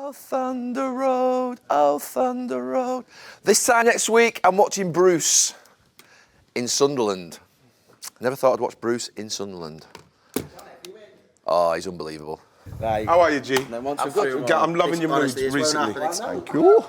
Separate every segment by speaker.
Speaker 1: Oh, Thunder Road, oh, Thunder Road. This time next week, I'm watching Bruce in Sunderland. Never thought I'd watch Bruce in Sunderland. Oh, he's unbelievable.
Speaker 2: Right.
Speaker 3: How are you, G?
Speaker 2: I'm good.
Speaker 3: I'm loving your mood recently.
Speaker 2: Thank you.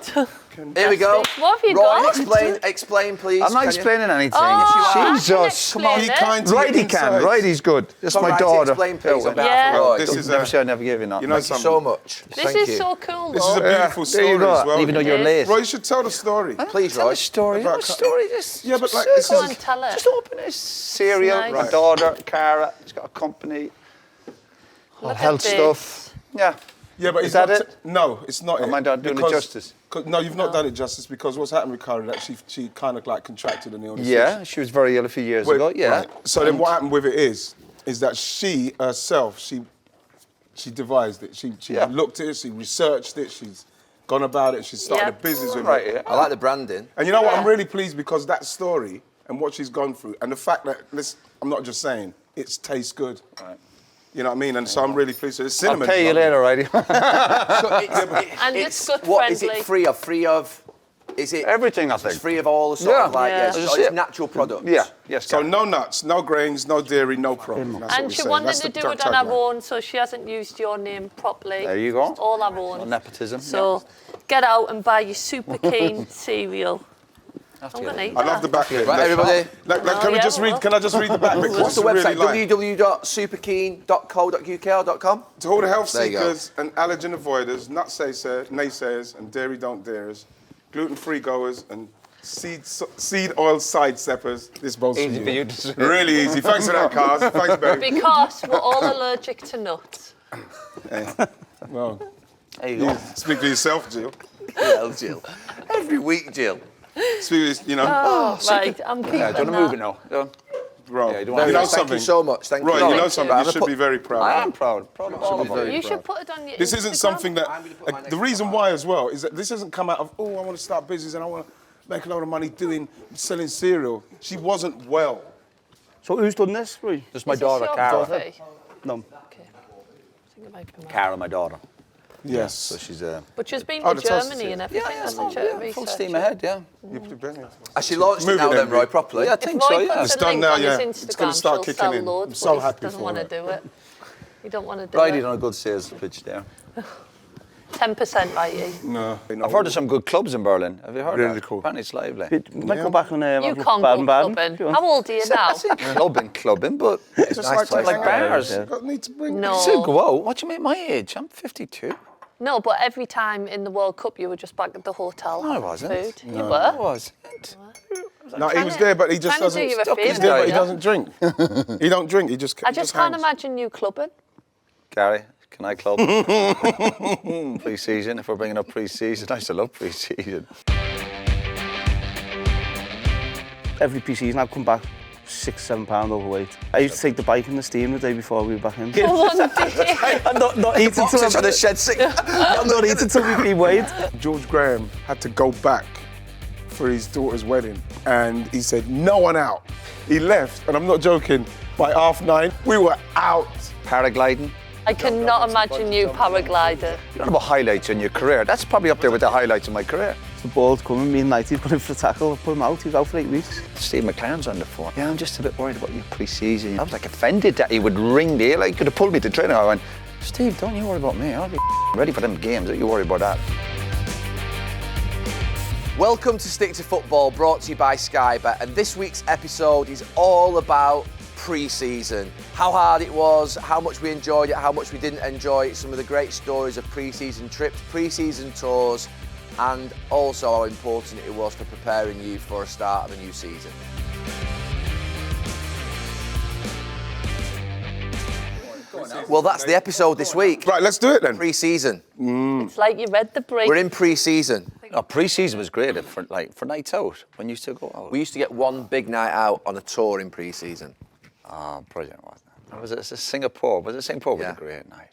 Speaker 1: Here we go.
Speaker 4: What have you
Speaker 1: Roy,
Speaker 4: got?
Speaker 1: explain, please.
Speaker 5: I'm not explaining anything.
Speaker 4: Oh,
Speaker 5: She's just...
Speaker 4: come on.
Speaker 3: Be kind to
Speaker 5: Righty
Speaker 3: your
Speaker 5: can.
Speaker 3: insides.
Speaker 5: Righty's good. That's my
Speaker 1: Righty,
Speaker 5: daughter.
Speaker 1: explain, please, on behalf
Speaker 4: Yeah.
Speaker 1: of Roy.
Speaker 3: This is
Speaker 5: Never say I never gave you that.
Speaker 3: You know
Speaker 1: Thank you
Speaker 3: something.
Speaker 1: so much.
Speaker 4: This
Speaker 1: Thank
Speaker 4: is
Speaker 1: you.
Speaker 4: so cool,
Speaker 3: This is a
Speaker 4: though.
Speaker 3: beautiful
Speaker 5: There you
Speaker 3: story
Speaker 5: go.
Speaker 3: as well.
Speaker 5: Even though you're
Speaker 4: It
Speaker 5: late.
Speaker 4: is.
Speaker 3: Roy, you should tell the story.
Speaker 1: Please,
Speaker 5: Tell
Speaker 1: Roy.
Speaker 5: a story.
Speaker 3: About-
Speaker 5: What story? Just,
Speaker 3: Yeah, but like,
Speaker 5: just,
Speaker 3: this
Speaker 4: Go
Speaker 3: is...
Speaker 4: on, tell it.
Speaker 5: just open his cereal.
Speaker 4: Nice.
Speaker 5: My
Speaker 3: Right.
Speaker 5: daughter, Cara, she's got a company.
Speaker 4: Look at
Speaker 5: Health
Speaker 4: this.
Speaker 5: stuff. Yeah.
Speaker 3: Yeah, but
Speaker 5: Is
Speaker 3: it's
Speaker 5: that
Speaker 3: not
Speaker 5: it?
Speaker 3: No, it's not it.
Speaker 5: Am I not doing it
Speaker 3: Because-
Speaker 5: justice?
Speaker 3: No, you've not done it justice because what's happened with Cara that she kind of like contracted an illness.
Speaker 5: Yeah, she was very ill a few years ago. Yeah.
Speaker 3: Right. So then what happened with it is that she herself, she devised it. She
Speaker 5: Yeah.
Speaker 3: looked at it, she researched it, she's gone about it, she's started
Speaker 4: Yeah.
Speaker 3: a business with
Speaker 5: Right,
Speaker 3: it.
Speaker 5: yeah.
Speaker 1: I like the branding.
Speaker 3: And you know what? I'm
Speaker 4: Yeah.
Speaker 3: really pleased because that story and what she's gone through and the fact that, I'm not just saying, it tastes good.
Speaker 5: Right.
Speaker 3: You know what I mean? And so I'm really pleased. So it's
Speaker 5: I'll
Speaker 3: cinnamon.
Speaker 5: pay you later, Righty.
Speaker 1: So
Speaker 4: And it's good
Speaker 1: what is it
Speaker 4: friendly.
Speaker 1: free of? Free of? Is it
Speaker 5: Everything, I
Speaker 1: It's
Speaker 5: think.
Speaker 1: free of all the sort of
Speaker 5: Yeah.
Speaker 1: like
Speaker 4: Yeah.
Speaker 1: yes,
Speaker 5: That's
Speaker 1: so it's
Speaker 5: it.
Speaker 1: natural products.
Speaker 5: Yeah. Yes.
Speaker 3: So
Speaker 5: Cara.
Speaker 3: no nuts, no grains, no dairy, no problem. That's what
Speaker 4: And
Speaker 3: we're
Speaker 4: she
Speaker 3: saying.
Speaker 4: wanted
Speaker 3: That's
Speaker 4: to
Speaker 3: the
Speaker 4: do it on her
Speaker 3: tagline.
Speaker 4: own, so she hasn't used your name properly.
Speaker 5: There you go.
Speaker 4: It's all her own.
Speaker 5: No nepotism.
Speaker 4: So get out and buy your Super Keane cereal. I'm going to eat
Speaker 3: I love the back bit.
Speaker 1: Right, everybody.
Speaker 3: Can we
Speaker 4: yeah,
Speaker 3: just read?
Speaker 4: well.
Speaker 3: Can I just read the back bit?
Speaker 1: What's the
Speaker 3: Really
Speaker 1: website?
Speaker 3: like-
Speaker 1: www.superkeen.co.uk or .com?
Speaker 3: To all the health
Speaker 1: There you go.
Speaker 3: seekers and allergen avoiders, nut naysayers, and dairy don't dares, gluten-free goers, and seed oil side steppers. This bowl's
Speaker 5: Easy for you to say.
Speaker 3: Really easy. Thanks for that, Cars. Thanks, baby.
Speaker 4: Because we're all allergic to nuts.
Speaker 3: Well,
Speaker 5: There you go.
Speaker 3: speak for yourself, Jill.
Speaker 1: Well, Jill. Every week, Jill.
Speaker 3: Speak, you know,
Speaker 4: Right, I'm keeping
Speaker 5: Yeah, do you want to move it now? Go.
Speaker 3: bro.
Speaker 5: Yeah, you don't
Speaker 3: you
Speaker 5: want
Speaker 3: know
Speaker 5: to-
Speaker 1: Thank
Speaker 3: something.
Speaker 1: you so much. Thank
Speaker 3: Right,
Speaker 1: you.
Speaker 3: you know
Speaker 4: Thank
Speaker 3: something.
Speaker 4: you.
Speaker 3: You should be very proud.
Speaker 5: I am proud. Proud of all of
Speaker 3: very
Speaker 5: you.
Speaker 4: You should put it on your
Speaker 3: This isn't
Speaker 4: Instagram.
Speaker 3: something that.
Speaker 1: I'm gonna put mine next
Speaker 3: The
Speaker 1: to
Speaker 3: reason
Speaker 1: mine.
Speaker 3: why as well is that this hasn't come out of I want to start business and I want to make a lot of money selling cereal. She wasn't well.
Speaker 2: So who's done this, Roy?
Speaker 5: Just my
Speaker 4: Is this
Speaker 5: daughter,
Speaker 4: your
Speaker 5: Cara.
Speaker 4: coffee?
Speaker 2: No.
Speaker 4: Okay. I think it might be mine.
Speaker 5: Cara, my daughter.
Speaker 3: Yes.
Speaker 5: So she's
Speaker 4: But she's been
Speaker 3: Oh,
Speaker 4: to
Speaker 3: the toast
Speaker 4: Germany
Speaker 3: is
Speaker 4: and
Speaker 3: here.
Speaker 4: everything, hasn't she?
Speaker 5: full
Speaker 4: Research.
Speaker 5: steam ahead, yeah.
Speaker 1: Has she launched it
Speaker 3: Move
Speaker 1: now
Speaker 3: it
Speaker 1: then,
Speaker 3: then,
Speaker 1: Roy,
Speaker 3: Vic.
Speaker 1: properly?
Speaker 5: Yeah, I
Speaker 4: If
Speaker 5: think
Speaker 4: Roy
Speaker 5: so,
Speaker 4: puts
Speaker 5: yeah.
Speaker 3: It's
Speaker 4: a
Speaker 3: done
Speaker 4: link
Speaker 3: now,
Speaker 4: on
Speaker 3: yeah.
Speaker 4: his
Speaker 3: It's gonna
Speaker 4: Instagram,
Speaker 3: start
Speaker 4: she'll
Speaker 3: kicking
Speaker 4: sell
Speaker 3: in.
Speaker 4: loads,
Speaker 3: I'm so
Speaker 4: but he
Speaker 3: happy
Speaker 4: doesn't
Speaker 3: for
Speaker 4: want to
Speaker 3: her.
Speaker 4: do it. You don't want to do
Speaker 5: Righty
Speaker 4: it.
Speaker 5: done a good sales pitch there.
Speaker 4: 10% righty.
Speaker 3: No.
Speaker 5: I've heard of some good clubs in Berlin. Have you heard
Speaker 3: Really
Speaker 5: that?
Speaker 3: cool.
Speaker 5: Apparently it's lively.
Speaker 2: We might go back and have a
Speaker 4: You
Speaker 2: look
Speaker 4: can't
Speaker 2: at
Speaker 4: go
Speaker 2: Baden-Baden.
Speaker 4: clubbing.
Speaker 2: if you want.
Speaker 4: How old are you now?
Speaker 5: I say clubbing, but it's
Speaker 3: It's
Speaker 5: nice place like bars.
Speaker 3: You need to bring.
Speaker 4: No.
Speaker 5: Still go out. What do you mean my age? I'm 52.
Speaker 4: No, but every time in the World Cup you were just back at the hotel.
Speaker 5: No, I
Speaker 4: having
Speaker 5: wasn't.
Speaker 4: Food. You
Speaker 5: I
Speaker 4: were.
Speaker 5: wasn't.
Speaker 3: No, he was there, but he just
Speaker 4: Trying to do
Speaker 3: doesn't.
Speaker 4: you a
Speaker 5: Stuck his
Speaker 4: favour,
Speaker 5: diet.
Speaker 3: He
Speaker 4: yeah.
Speaker 3: doesn't drink. He don't drink. He just.
Speaker 4: I just can't imagine you clubbing.
Speaker 5: Gary, can I club? Pre-season, if we're bringing up pre-season. I still love pre-season.
Speaker 2: Every pre-season I've come back 6-7 pound overweight. I used to take the bike in the steam the day before we were back in.
Speaker 4: One day.
Speaker 2: And not eat until
Speaker 1: Boxes for the shed six.
Speaker 2: I'm not eat until we been weighed.
Speaker 3: George Graham had to go back for his daughter's wedding, and he said, "No one out." He left, and I'm not joking. By 9:30, we were out.
Speaker 5: Paragliding.
Speaker 4: I cannot imagine you paragliding.
Speaker 5: You don't know about highlights in your career. That's probably up there with the highlights of my career.
Speaker 2: The ball's coming, me and Nighty's put him for a tackle, put him out, he was out for 8 weeks.
Speaker 5: Steve McLaren's on the phone. Yeah, I'm just a bit worried about your pre-season. I was like offended that he would ring me. Like, he could have pulled me to training. I went, Steve, don't you worry about me. I'll be ready for them games. Don't you worry about that.
Speaker 1: Welcome to Stick to Football, brought to you by Sky Bet, and this week's episode is all about pre-season. How hard it was, how much we enjoyed it, how much we didn't enjoy it, some of the great stories of pre-season trips, pre-season tours, and also how important it was for preparing you for a start of a new season. Well, that's the episode this week.
Speaker 3: Right, let's do it then.
Speaker 1: Pre-season.
Speaker 4: It's like you read the brief.
Speaker 1: We're in pre-season.
Speaker 5: Oh, pre-season was great for nights out when you used to go out.
Speaker 1: We used to get one big night out on a tour in pre-season.
Speaker 5: Oh, brilliant, wasn't it? Was it Singapore? Was it Singapore? Was
Speaker 1: Yeah.
Speaker 5: a great night.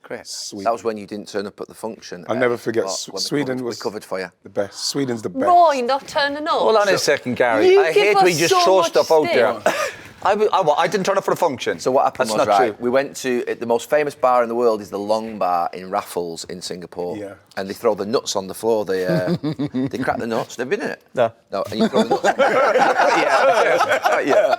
Speaker 5: Great.
Speaker 3: Sweet.
Speaker 1: That was when you didn't turn up at the function.
Speaker 3: I'll never forget.
Speaker 1: when we
Speaker 3: Sweden
Speaker 1: we
Speaker 3: was
Speaker 1: covered for you.
Speaker 3: the best. Sweden's the best.
Speaker 4: Roy not turning up.
Speaker 5: Hold on a second, Gary.
Speaker 4: You
Speaker 5: I
Speaker 4: give
Speaker 5: hate
Speaker 4: us
Speaker 5: we just
Speaker 4: so
Speaker 5: throw
Speaker 4: much
Speaker 5: stuff out there.
Speaker 4: stick.
Speaker 5: I didn't turn up for the function.
Speaker 1: So what happened
Speaker 5: That's
Speaker 1: was,
Speaker 5: not
Speaker 1: right,
Speaker 5: true.
Speaker 1: we went to the most famous bar in the world is the Long Bar in Raffles in Singapore.
Speaker 3: Yeah.
Speaker 1: And they throw the nuts on the floor. They crack the nuts. They've been in it?
Speaker 2: No.
Speaker 1: No, and you throw the nuts. Yeah.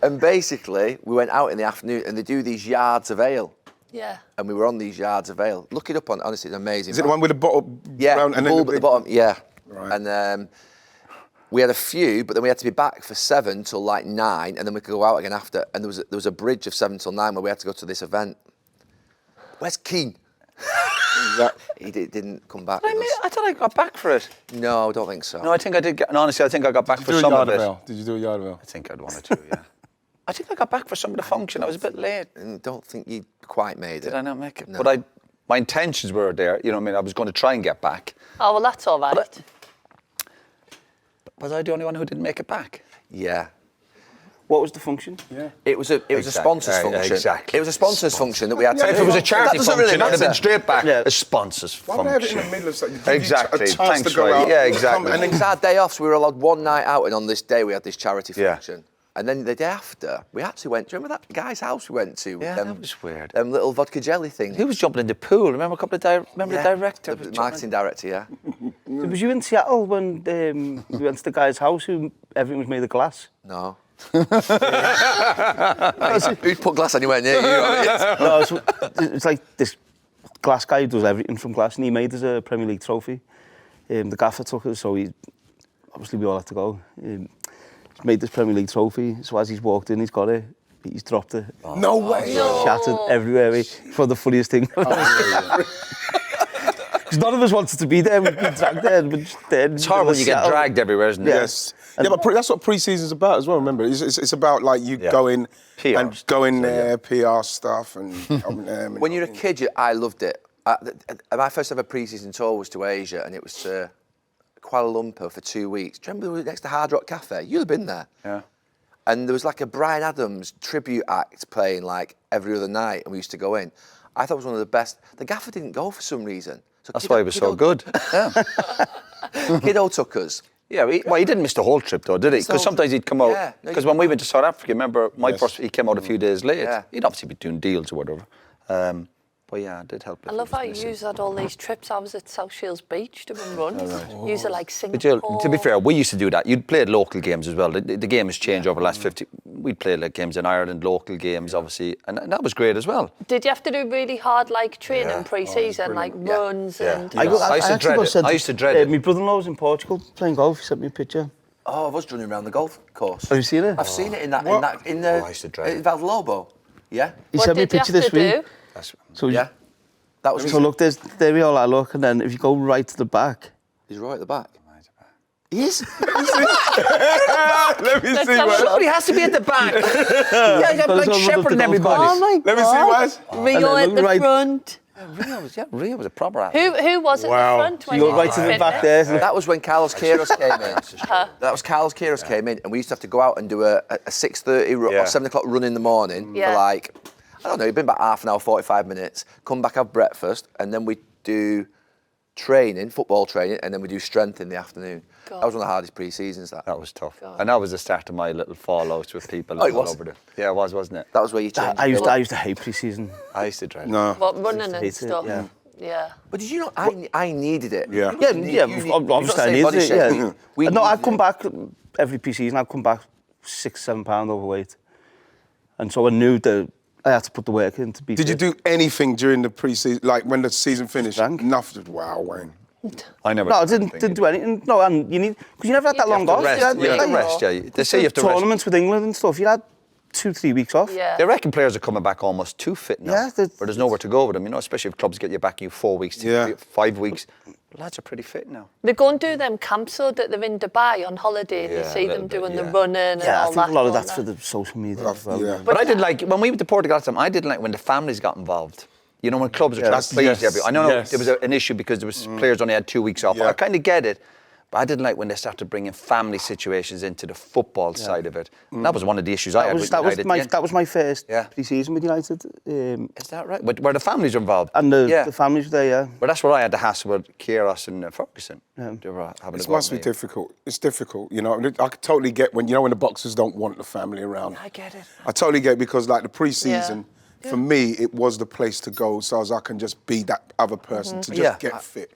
Speaker 1: And basically, we went out in the afternoon and they do these yards of ale.
Speaker 4: Yeah.
Speaker 1: And we were on these yards of ale. Look it up on, honestly, it's amazing.
Speaker 3: Is it the one with the bottle?
Speaker 1: Yeah,
Speaker 3: round
Speaker 1: the bulb at the bottom, yeah.
Speaker 3: Right.
Speaker 1: And we had a few, but then we had to be back for 7 till like 9, and then we could go out again after. And there was a bridge of 7 till 9 where we had to go to this event. Where's Keane? He didn't come back. with us.
Speaker 5: I thought I got back for it.
Speaker 1: No, I don't think so.
Speaker 5: No, I think I did get... And honestly, I think I got back for
Speaker 3: Did you do
Speaker 5: some
Speaker 3: a
Speaker 5: of
Speaker 3: yard
Speaker 5: it.
Speaker 3: of ale? Did you do a yard of ale?
Speaker 5: I think I'd wanted to, yeah. I think I got back for some of the function. I was a bit late.
Speaker 1: I don't think you quite made it.
Speaker 5: Did I not make it?
Speaker 1: No.
Speaker 5: But my intentions were there. You know what I mean? I was going to try and get back.
Speaker 4: Oh, well, that's all right.
Speaker 5: Was I the only one who didn't make it back?
Speaker 1: Yeah.
Speaker 2: What was the function?
Speaker 3: Yeah.
Speaker 1: It was a sponsors function.
Speaker 5: Exactly.
Speaker 1: It was a sponsors function that we had to
Speaker 3: Yeah,
Speaker 1: do.
Speaker 5: If it was a
Speaker 1: That
Speaker 5: charity
Speaker 1: doesn't
Speaker 5: function,
Speaker 1: really
Speaker 5: I'd have been
Speaker 1: matter.
Speaker 5: straight back.
Speaker 2: Yeah.
Speaker 5: A sponsors
Speaker 3: Why would they have it in
Speaker 5: function.
Speaker 3: the middle of something? Give you
Speaker 5: Exactly.
Speaker 3: a chance
Speaker 5: Thanks,
Speaker 3: to go
Speaker 5: Wright.
Speaker 3: out.
Speaker 5: Yeah, exactly.
Speaker 1: And then it's our day off, so we were allowed one night out, and on this day we had this charity
Speaker 5: Yeah.
Speaker 1: function. And then the day after, we actually went. Do you remember that guy's house we went to? With
Speaker 5: Yeah,
Speaker 1: them,
Speaker 5: that was weird.
Speaker 1: Them little vodka jelly things.
Speaker 5: Who was jumping in the pool? Remember a couple of remember the director?
Speaker 1: The marketing director, yeah.
Speaker 2: Was you in Seattle when we went to the guy's house who everything was made of glass?
Speaker 1: No. Who'd put glass anywhere near you?
Speaker 2: No, it's like this glass guy who does everything from glass, and he made us a Premier League trophy. The gaffer took us, so obviously we all had to go. He's made this Premier League trophy, so as he's walked in, he's got it. He's dropped it.
Speaker 3: No way.
Speaker 2: Shattered everywhere. For the funniest thing. Because none of us wanted to be there. We'd been dragged there.
Speaker 5: It's hard when you get dragged everywhere, isn't it?
Speaker 3: Yes. Yeah, but that's what pre-season's about as well, remember. It's about, like, you going
Speaker 5: PR
Speaker 3: and
Speaker 5: stuff,
Speaker 3: going there, PR stuff, and...
Speaker 1: When you're a kid, I loved it. My first ever pre-season tour was to Asia, and it was to Kuala Lumpur for 2 weeks. Do you remember we were next to Hard Rock Cafe? You'd have been there.
Speaker 5: Yeah.
Speaker 1: And there was like a Bryan Adams tribute act playing like every other night, and we used to go in. I thought it was one of the best. The gaffer didn't go for some reason. So
Speaker 5: That's why it was so good. Yeah.
Speaker 1: Kiddo took us.
Speaker 5: Yeah, he didn't miss the whole trip though, did he? Because sometimes he'd come out.
Speaker 1: Yeah, no,
Speaker 5: Because when we went to South Africa, remember, he came out a few days late.
Speaker 1: Yeah.
Speaker 5: He'd obviously be doing deals or whatever. But yeah, it did help.
Speaker 4: I love how you had all these trips. I was at South Shields Beach doing runs. You used to like
Speaker 5: But Jill,
Speaker 4: Singapore.
Speaker 5: to be fair, we used to do that. You'd play at local games as well. The game has changed over the last 50. We'd play like games in Ireland, local games, obviously, and that was great as well.
Speaker 4: Did you have to do really hard like training pre-season, like runs and?
Speaker 5: I used to dread it.
Speaker 2: My brother-in-law was in Portugal playing golf. He sent me a picture.
Speaker 1: Oh, I was running around the golf course.
Speaker 2: Have you seen it?
Speaker 1: I've seen it in the
Speaker 5: I used to dread it.
Speaker 1: Valdelobo. Yeah.
Speaker 2: He
Speaker 4: What
Speaker 2: sent me a
Speaker 4: did you
Speaker 2: picture
Speaker 4: have
Speaker 2: this
Speaker 4: to
Speaker 2: week.
Speaker 4: do?
Speaker 2: So
Speaker 1: Yeah. That was.
Speaker 2: So look, there we all are. Look, and then if you go right to the back,
Speaker 1: He's right at the back. He is.
Speaker 3: Let me see,
Speaker 4: have a
Speaker 3: Wes.
Speaker 5: Somebody has to be at the back. Yeah, you have like shepherding everybody.
Speaker 4: Oh my
Speaker 3: Let me see, Wes.
Speaker 4: Rio at the
Speaker 2: right-
Speaker 4: front.
Speaker 5: Rio was a proper athlete.
Speaker 4: Who was at the front when
Speaker 2: you
Speaker 4: you
Speaker 2: go right to the
Speaker 4: fit
Speaker 2: back
Speaker 4: it?
Speaker 2: there.
Speaker 1: That was when Carlos Queiroz came in. That was Carlos Queiroz came in, and we used to have to go out and do a 6:30 or 7 o'clock run in the morning
Speaker 4: Yeah.
Speaker 1: for like, I don't know, it'd been about half an hour, 45 minutes. Come back, have breakfast, and then we do training, football training, and then we do strength in the afternoon.
Speaker 4: God.
Speaker 1: That was one of the hardest pre-seasons. That.
Speaker 5: That was tough.
Speaker 4: God.
Speaker 5: And that was the start of my little fallouts with people
Speaker 1: Oh, it
Speaker 5: all
Speaker 1: was?
Speaker 5: over the... Yeah, it was, wasn't it?
Speaker 1: That was where you changed.
Speaker 2: I used
Speaker 1: your
Speaker 2: to hate pre-season.
Speaker 5: I used to dread it.
Speaker 3: No.
Speaker 4: What, running and
Speaker 2: hate it,
Speaker 4: stuff?
Speaker 2: yeah.
Speaker 4: Yeah.
Speaker 1: But did you know I needed it?
Speaker 3: Yeah.
Speaker 2: Yeah,
Speaker 1: You
Speaker 2: obviously I
Speaker 1: body
Speaker 2: needed it.
Speaker 1: shape.
Speaker 2: Yeah.
Speaker 1: We
Speaker 2: No, I'd
Speaker 1: needed
Speaker 2: come
Speaker 1: it.
Speaker 2: back every pre-season. I'd come back 6-7 pound overweight, and so I knew that I had to put the work in to be.
Speaker 3: Did you
Speaker 2: fit.
Speaker 3: do anything during the pre-season, like when the season finished?
Speaker 2: Drank.
Speaker 3: Nothing. Wow, Wayne.
Speaker 5: I never...
Speaker 2: No, I didn't do anything. No, and you need because you never had that
Speaker 4: You
Speaker 2: long
Speaker 4: have
Speaker 2: off.
Speaker 4: to
Speaker 2: You
Speaker 5: Rest,
Speaker 2: had,
Speaker 5: yeah,
Speaker 2: like,
Speaker 5: rest, yeah. They say you have to rest.
Speaker 2: tournaments with England and stuff. You had 2-3 weeks off.
Speaker 4: Yeah.
Speaker 5: They reckon players are coming back almost too fit now.
Speaker 2: Yeah,
Speaker 5: but there's nowhere to go with them, you know, especially if clubs get you back in 4 weeks,
Speaker 3: Yeah.
Speaker 5: 5 weeks. Lads are pretty fit now.
Speaker 4: They go and do them camps so that they're in Dubai on holiday and
Speaker 5: Yeah,
Speaker 4: you see
Speaker 5: a
Speaker 4: them
Speaker 5: little bit,
Speaker 4: doing
Speaker 5: yeah.
Speaker 4: the running and
Speaker 2: Yeah, I
Speaker 4: all
Speaker 2: think
Speaker 4: that.
Speaker 2: a lot of
Speaker 4: don't
Speaker 2: that's for
Speaker 4: they?
Speaker 2: the social media as well.
Speaker 3: Yeah.
Speaker 5: But I did like, when we went to Portugal last time, I didn't like when the families got involved. You know, when clubs are trying to please
Speaker 3: yes,
Speaker 5: everyone. I know
Speaker 3: yes.
Speaker 5: there was an issue because there was players only had 2 weeks off.
Speaker 3: Yeah.
Speaker 5: I kind of get it. But I didn't like when they started bringing family situations into the football side of it. That was one of the issues I had with United.
Speaker 2: That was my first pre-season with United.
Speaker 5: Is that right? Where the families are involved?
Speaker 2: And the families were there, yeah.
Speaker 5: But that's what I had to hassle with Kyrgios and Ferguson.
Speaker 3: It must be difficult. It's difficult, you know. I could totally get when the boxers don't want the family around.
Speaker 5: I get it.
Speaker 3: I totally get it because like the pre-season, for me, it was the place to go so as I can just be that other person to just get fit.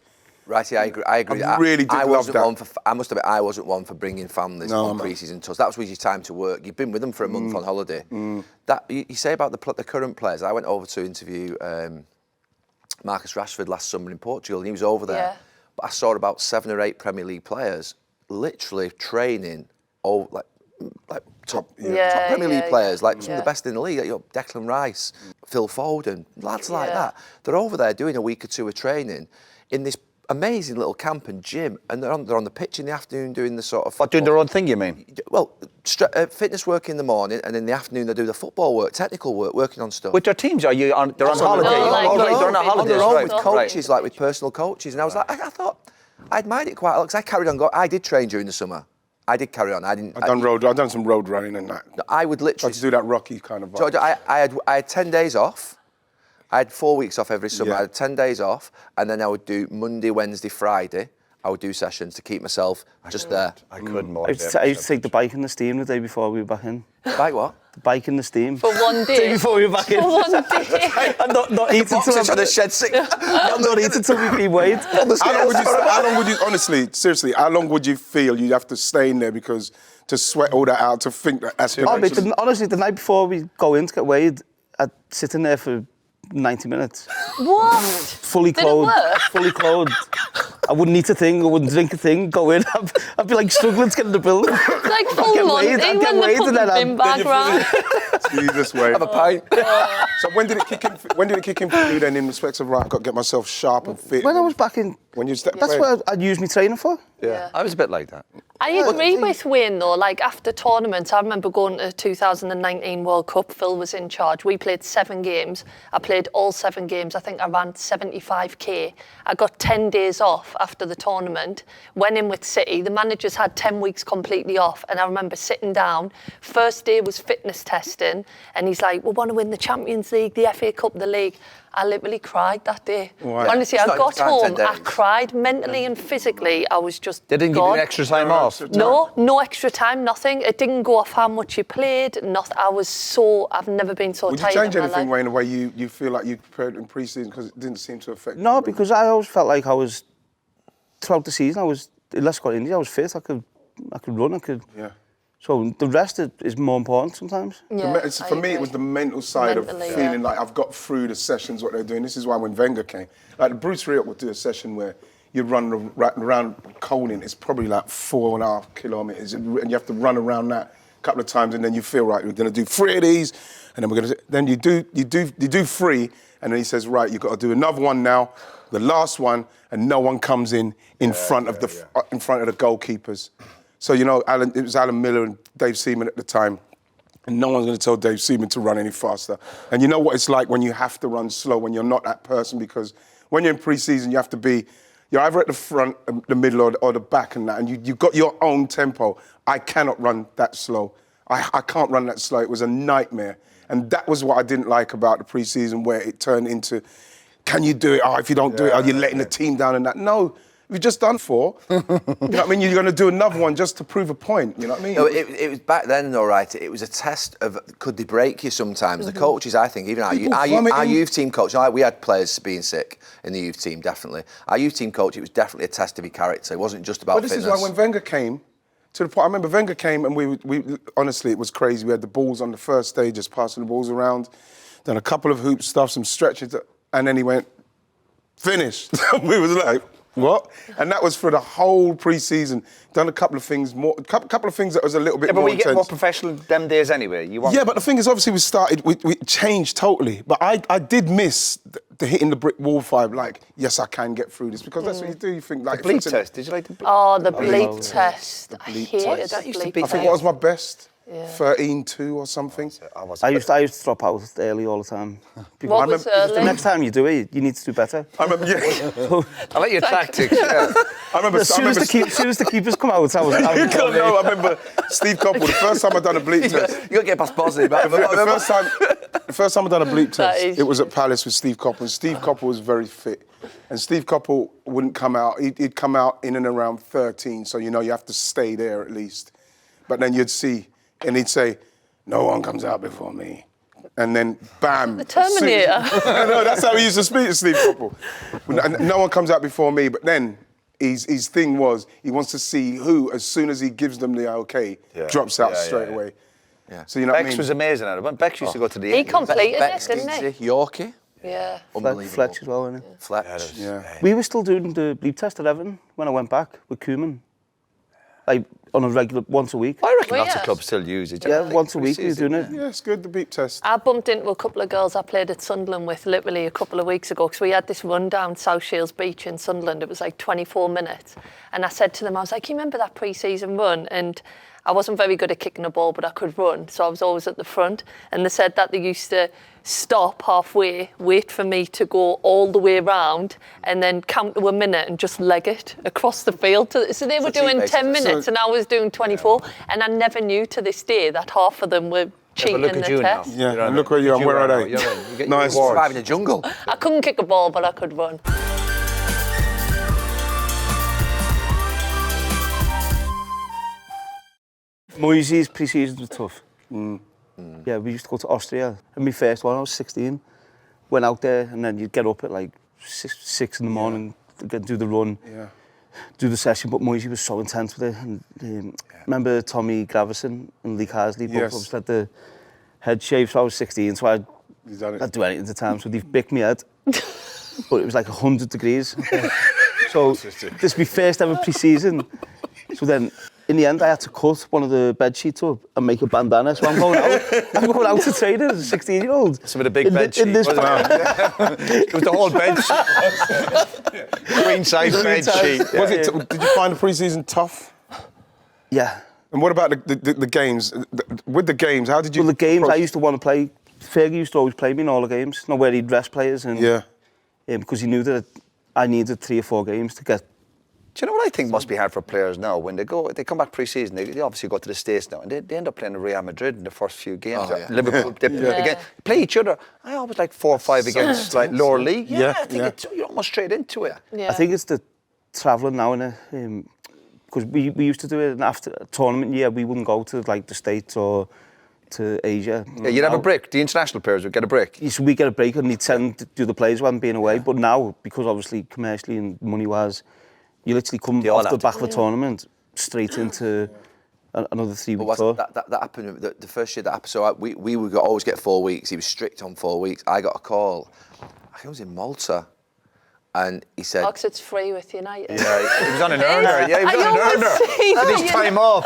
Speaker 1: Right, yeah, I agree.
Speaker 3: I really did love that.
Speaker 1: I must admit, I wasn't one for bringing families on pre-season tours. That was with your time to work. You've been with them for a month on holiday. That you say about the current players. I went over to interview Marcus Rashford last summer in Portugal, and he was over there.
Speaker 4: Yeah.
Speaker 1: But I saw about 7 or 8 Premier League players literally training, top Premier League players, like some of the best in the league, like Declan Rice, Phil Foden, lads like that. They're over there doing a week or 2 of training in this amazing little camp and gym, and they're on the pitch in the afternoon doing the sort of...
Speaker 5: What, doing their own thing, you mean?
Speaker 1: Well, fitness work in the morning, and in the afternoon they do the football work, technical work, working on stuff.
Speaker 5: With their teams, they're on holiday? They're on a holiday.
Speaker 1: On their own with coaches, like with personal coaches. And I was like, I thought, I admired it quite a lot, because I carried on going. I did train during the summer. I did carry on. I've
Speaker 3: done some road running and that.
Speaker 1: I would literally...
Speaker 3: Tried to do that Rocky kind of vibe.
Speaker 1: So I had 10 days off. I had 4 weeks off every summer. I had 10 days off, and then I would do Monday, Wednesday, Friday. I would do sessions to keep myself just there.
Speaker 5: I couldn't more.
Speaker 2: I used to take the bike and the steam the day before we were back in.
Speaker 1: Bike what?
Speaker 2: The bike and the steam.
Speaker 4: For one day?
Speaker 2: The day before we were back in.
Speaker 4: For one day?
Speaker 2: And not eating till
Speaker 1: the shed sick.
Speaker 2: not eating till we've been weighed.
Speaker 3: How long would you, honestly, seriously, how long would you feel you'd have to stay in there because to sweat all that out, to think that's...
Speaker 2: Honestly, the night before we go in to get weighed, I'd sit in there for 90 minutes.
Speaker 4: What?
Speaker 2: Fully clothed. Fully clothed. I wouldn't eat a thing, I wouldn't drink a thing, go in. I'd be like struggling to get in the building.
Speaker 4: It's like full Monty when they put the bin bag round.
Speaker 3: Jesus way.
Speaker 1: Have a pint.
Speaker 3: So when did it kick in? When did it kick in for you then? In respect of right, I've got to get myself sharp and fit.
Speaker 2: When I was back in,
Speaker 3: when you stepped
Speaker 2: that's what I'd use my training for.
Speaker 5: Yeah, I was a bit like that.
Speaker 4: I agree with Wayne though, like after tournaments, I remember going to 2019 World Cup, Phil was in charge. We played 7 games. I played all 7 games. I think I ran 75k. I got 10 days off after the tournament, went in with City. The managers had 10 weeks completely off, and I remember sitting down. First day was fitness testing, and he's like, we want to win the Champions League, the FA Cup, the league. I literally cried that day.
Speaker 3: Why?
Speaker 4: Honestly, I got home, I cried mentally and physically. I was just
Speaker 5: They didn't give you an extra time off?
Speaker 4: No extra time, nothing. It didn't go off how much you played, nothing. I've never been so tired in my life.
Speaker 3: Would you change anything, Wayne, the way you feel like you prepared in pre-season because it didn't seem to affect you?
Speaker 2: No, because I always felt like I was, throughout the season, unless I got injured, I was fit, I could run,
Speaker 3: Yeah.
Speaker 2: So the rest is more important sometimes.
Speaker 4: Yeah,
Speaker 3: for me, it was the mental side of feeling like I've got through the sessions, what they're doing. This is why when Wenger came, like Bruce Rioch would do a session where you run around Coning, it's probably like 4.5 kilometres, and you have to run around that a couple of times, and then you feel right. We're going to do 3 of these, and then you do 3, and then he says, right, you've got to do another one now, the last one, and no one comes in front of the goalkeepers. So, you know, it was Alan Miller and Dave Seaman at the time, and no one's going to tell Dave Seaman to run any faster. And you know what it's like when you have to run slow, when you're not that person, because when you're in pre-season, you have to be, you're either at the front, the middle, or the back and that, and you've got your own tempo. I cannot run that slow. I can't run that slow. It was a nightmare. And that was what I didn't like about the pre-season, where it turned into, can you do it? Oh, if you don't do it, are you letting the team down and that? No. We've just done 4. You know what I mean? You're going to do another one just to prove a point. You know what I mean?
Speaker 1: No, it was back then, all right. It was a test of could they break you sometimes. The coaches, I think, even our youth team coach, we had players being sick in the youth team, definitely. Our youth team coach, it was definitely a test of your character. It wasn't just about fitness.
Speaker 3: This is why when Wenger came, to the point, I remember Wenger came and we honestly, it was crazy. We had the balls on the first stage, just passing the balls around, then a couple of hoop stuff, some stretches, and then he went, finished. We was like, what? And that was for the whole pre-season. Done a couple of things more, couple of things that was a little bit more intense.
Speaker 5: But we get more professional them days anyway.
Speaker 3: Yeah, but the thing is, obviously, we changed totally. But I did miss the hitting the brick wall vibe, like, yes, I can get through this, because that's what you do. You think, like,
Speaker 5: The Bleep test. Did you like the Bleep?
Speaker 4: Oh, the Bleep test. I
Speaker 3: Bleep
Speaker 4: hated
Speaker 3: test.
Speaker 4: the
Speaker 5: That used to
Speaker 4: Bleep
Speaker 5: be-
Speaker 3: I
Speaker 4: test.
Speaker 3: think what was my best?
Speaker 4: Yeah.
Speaker 3: 13-2 or something.
Speaker 2: I used to drop out early all the time.
Speaker 4: What was
Speaker 2: The
Speaker 4: early?
Speaker 2: next time you do it, you need to do better.
Speaker 3: I remember, yeah.
Speaker 5: I like your tactics. Yeah.
Speaker 3: I remember.
Speaker 2: As soon as the keepers come out, I was
Speaker 3: No, I remember Steve Coppell. The first time I done a bleep test.
Speaker 1: You got to get past Bosley, but
Speaker 3: The first time I done a bleep
Speaker 4: That
Speaker 3: test,
Speaker 4: is-
Speaker 3: it was at Palace with Steve Coppell. And Steve Coppell was very fit, and Steve Coppell wouldn't come out. He'd come out in and around 13, so you know you have to stay there at least. But then you'd see, and he'd say, "No one comes out before me," and then bam.
Speaker 4: The Terminator.
Speaker 3: No, that's how he used to speak to Steve Coppell. No one comes out before me, but then his thing was he wants to see who, as soon as he gives them the okay, drops out straight away.
Speaker 1: Yeah.
Speaker 3: So you know what I
Speaker 5: Bex
Speaker 3: mean?
Speaker 5: was amazing at it. When Bex used to go to the
Speaker 4: He
Speaker 5: end.
Speaker 4: completed it,
Speaker 1: Bex,
Speaker 4: didn't he?
Speaker 1: Yorkie,
Speaker 4: Yeah.
Speaker 1: unbelievable.
Speaker 2: Fletch as well, innit?
Speaker 1: Fletch.
Speaker 3: Yeah.
Speaker 2: We were still doing the bleep test at Everton when I went back with Koeman. Like, on a regular, once a week.
Speaker 5: I reckon
Speaker 4: Well,
Speaker 5: lots of
Speaker 4: yeah.
Speaker 5: clubs still use it.
Speaker 2: Yeah, once a week we were doing it.
Speaker 3: Yeah, it's good, the beep test.
Speaker 4: I bumped into a couple of girls I played at Sunderland with literally a couple of weeks ago because we had this run down South Shields Beach in Sunderland. It was like 24 minutes. And I said to them, I was like, you remember that pre-season run? And I wasn't very good at kicking the ball, but I could run. So I was always at the front. And they said that they used to stop halfway, wait for me to go all the way round, and then count to a minute and just leg it across the field. So they were
Speaker 1: cheat
Speaker 4: doing
Speaker 1: basis.
Speaker 4: 10 minutes and I was doing 24. And I never knew to this day that half of them were cheating
Speaker 5: look
Speaker 4: the
Speaker 5: at you now.
Speaker 4: test.
Speaker 3: Yeah, and look where you are. Where are they?
Speaker 5: You get
Speaker 3: Nice.
Speaker 5: your
Speaker 1: Surviving
Speaker 5: rewards.
Speaker 1: the jungle.
Speaker 4: I couldn't kick a ball, but I could run.
Speaker 2: Moyes' pre-seasons were tough. Yeah, we used to go to Austria. And my first one, I was 16. Went out there, and then you'd get up at like 6 in the morning, to do the run, do the session. But Moyes was so intense with it. And remember Tommy Gravison and Lee Carsley both
Speaker 3: Yes.
Speaker 2: obviously had the head shave. So I was 16, so I'd do anything at the time. So they've bicked me head. But it was like 100 degrees. So this is my first ever pre-season. So then, in the end, I had to cut one of the bed sheets up and make a bandana. So I'm going out to train as a 16-year-old.
Speaker 5: Some of the big bed sheet.
Speaker 2: this
Speaker 5: wasn't it? It was the whole bed sheet. Queen size bed sheet.
Speaker 3: Was it? Did you find the pre-season tough?
Speaker 2: Yeah.
Speaker 3: And what about the games? With the games, how did you?
Speaker 2: Well, the games I
Speaker 3: approach-
Speaker 2: used to want to play, Fergie used to always play me in all the games. Not where he'd rest players. And, because he knew that I needed 3 or 4 games to get.
Speaker 5: Do you know what I think must be hard for players now? When they come back pre-season, they obviously go to the States now, and they end up playing Real Madrid in the first few games.
Speaker 1: Oh, yeah.
Speaker 5: Liverpool, they play each other. I always like 4 or 5 against like lower league. Yeah, I think you're almost straight into it.
Speaker 4: Yeah.
Speaker 2: I think it's the travelling now, because we used to do it, and after a tournament year, we wouldn't go to like the States or to Asia.
Speaker 5: Yeah, you'd have a break. The international players would get a break.
Speaker 2: So we get a break and they'd send the other players when being away. But now, because obviously commercially and money-wise, you literally come
Speaker 5: all
Speaker 2: off the
Speaker 5: have to.
Speaker 2: back of a tournament straight into another 3
Speaker 1: But
Speaker 2: week tour.
Speaker 1: that happened the first year that happened. So we would always get 4 weeks. He was strict on 4 weeks. I got a call. I think it was in Malta, and he said,
Speaker 4: Because it's free with United.
Speaker 5: Yeah, he was on an earner. Yeah, he was on an earner. Did his time off.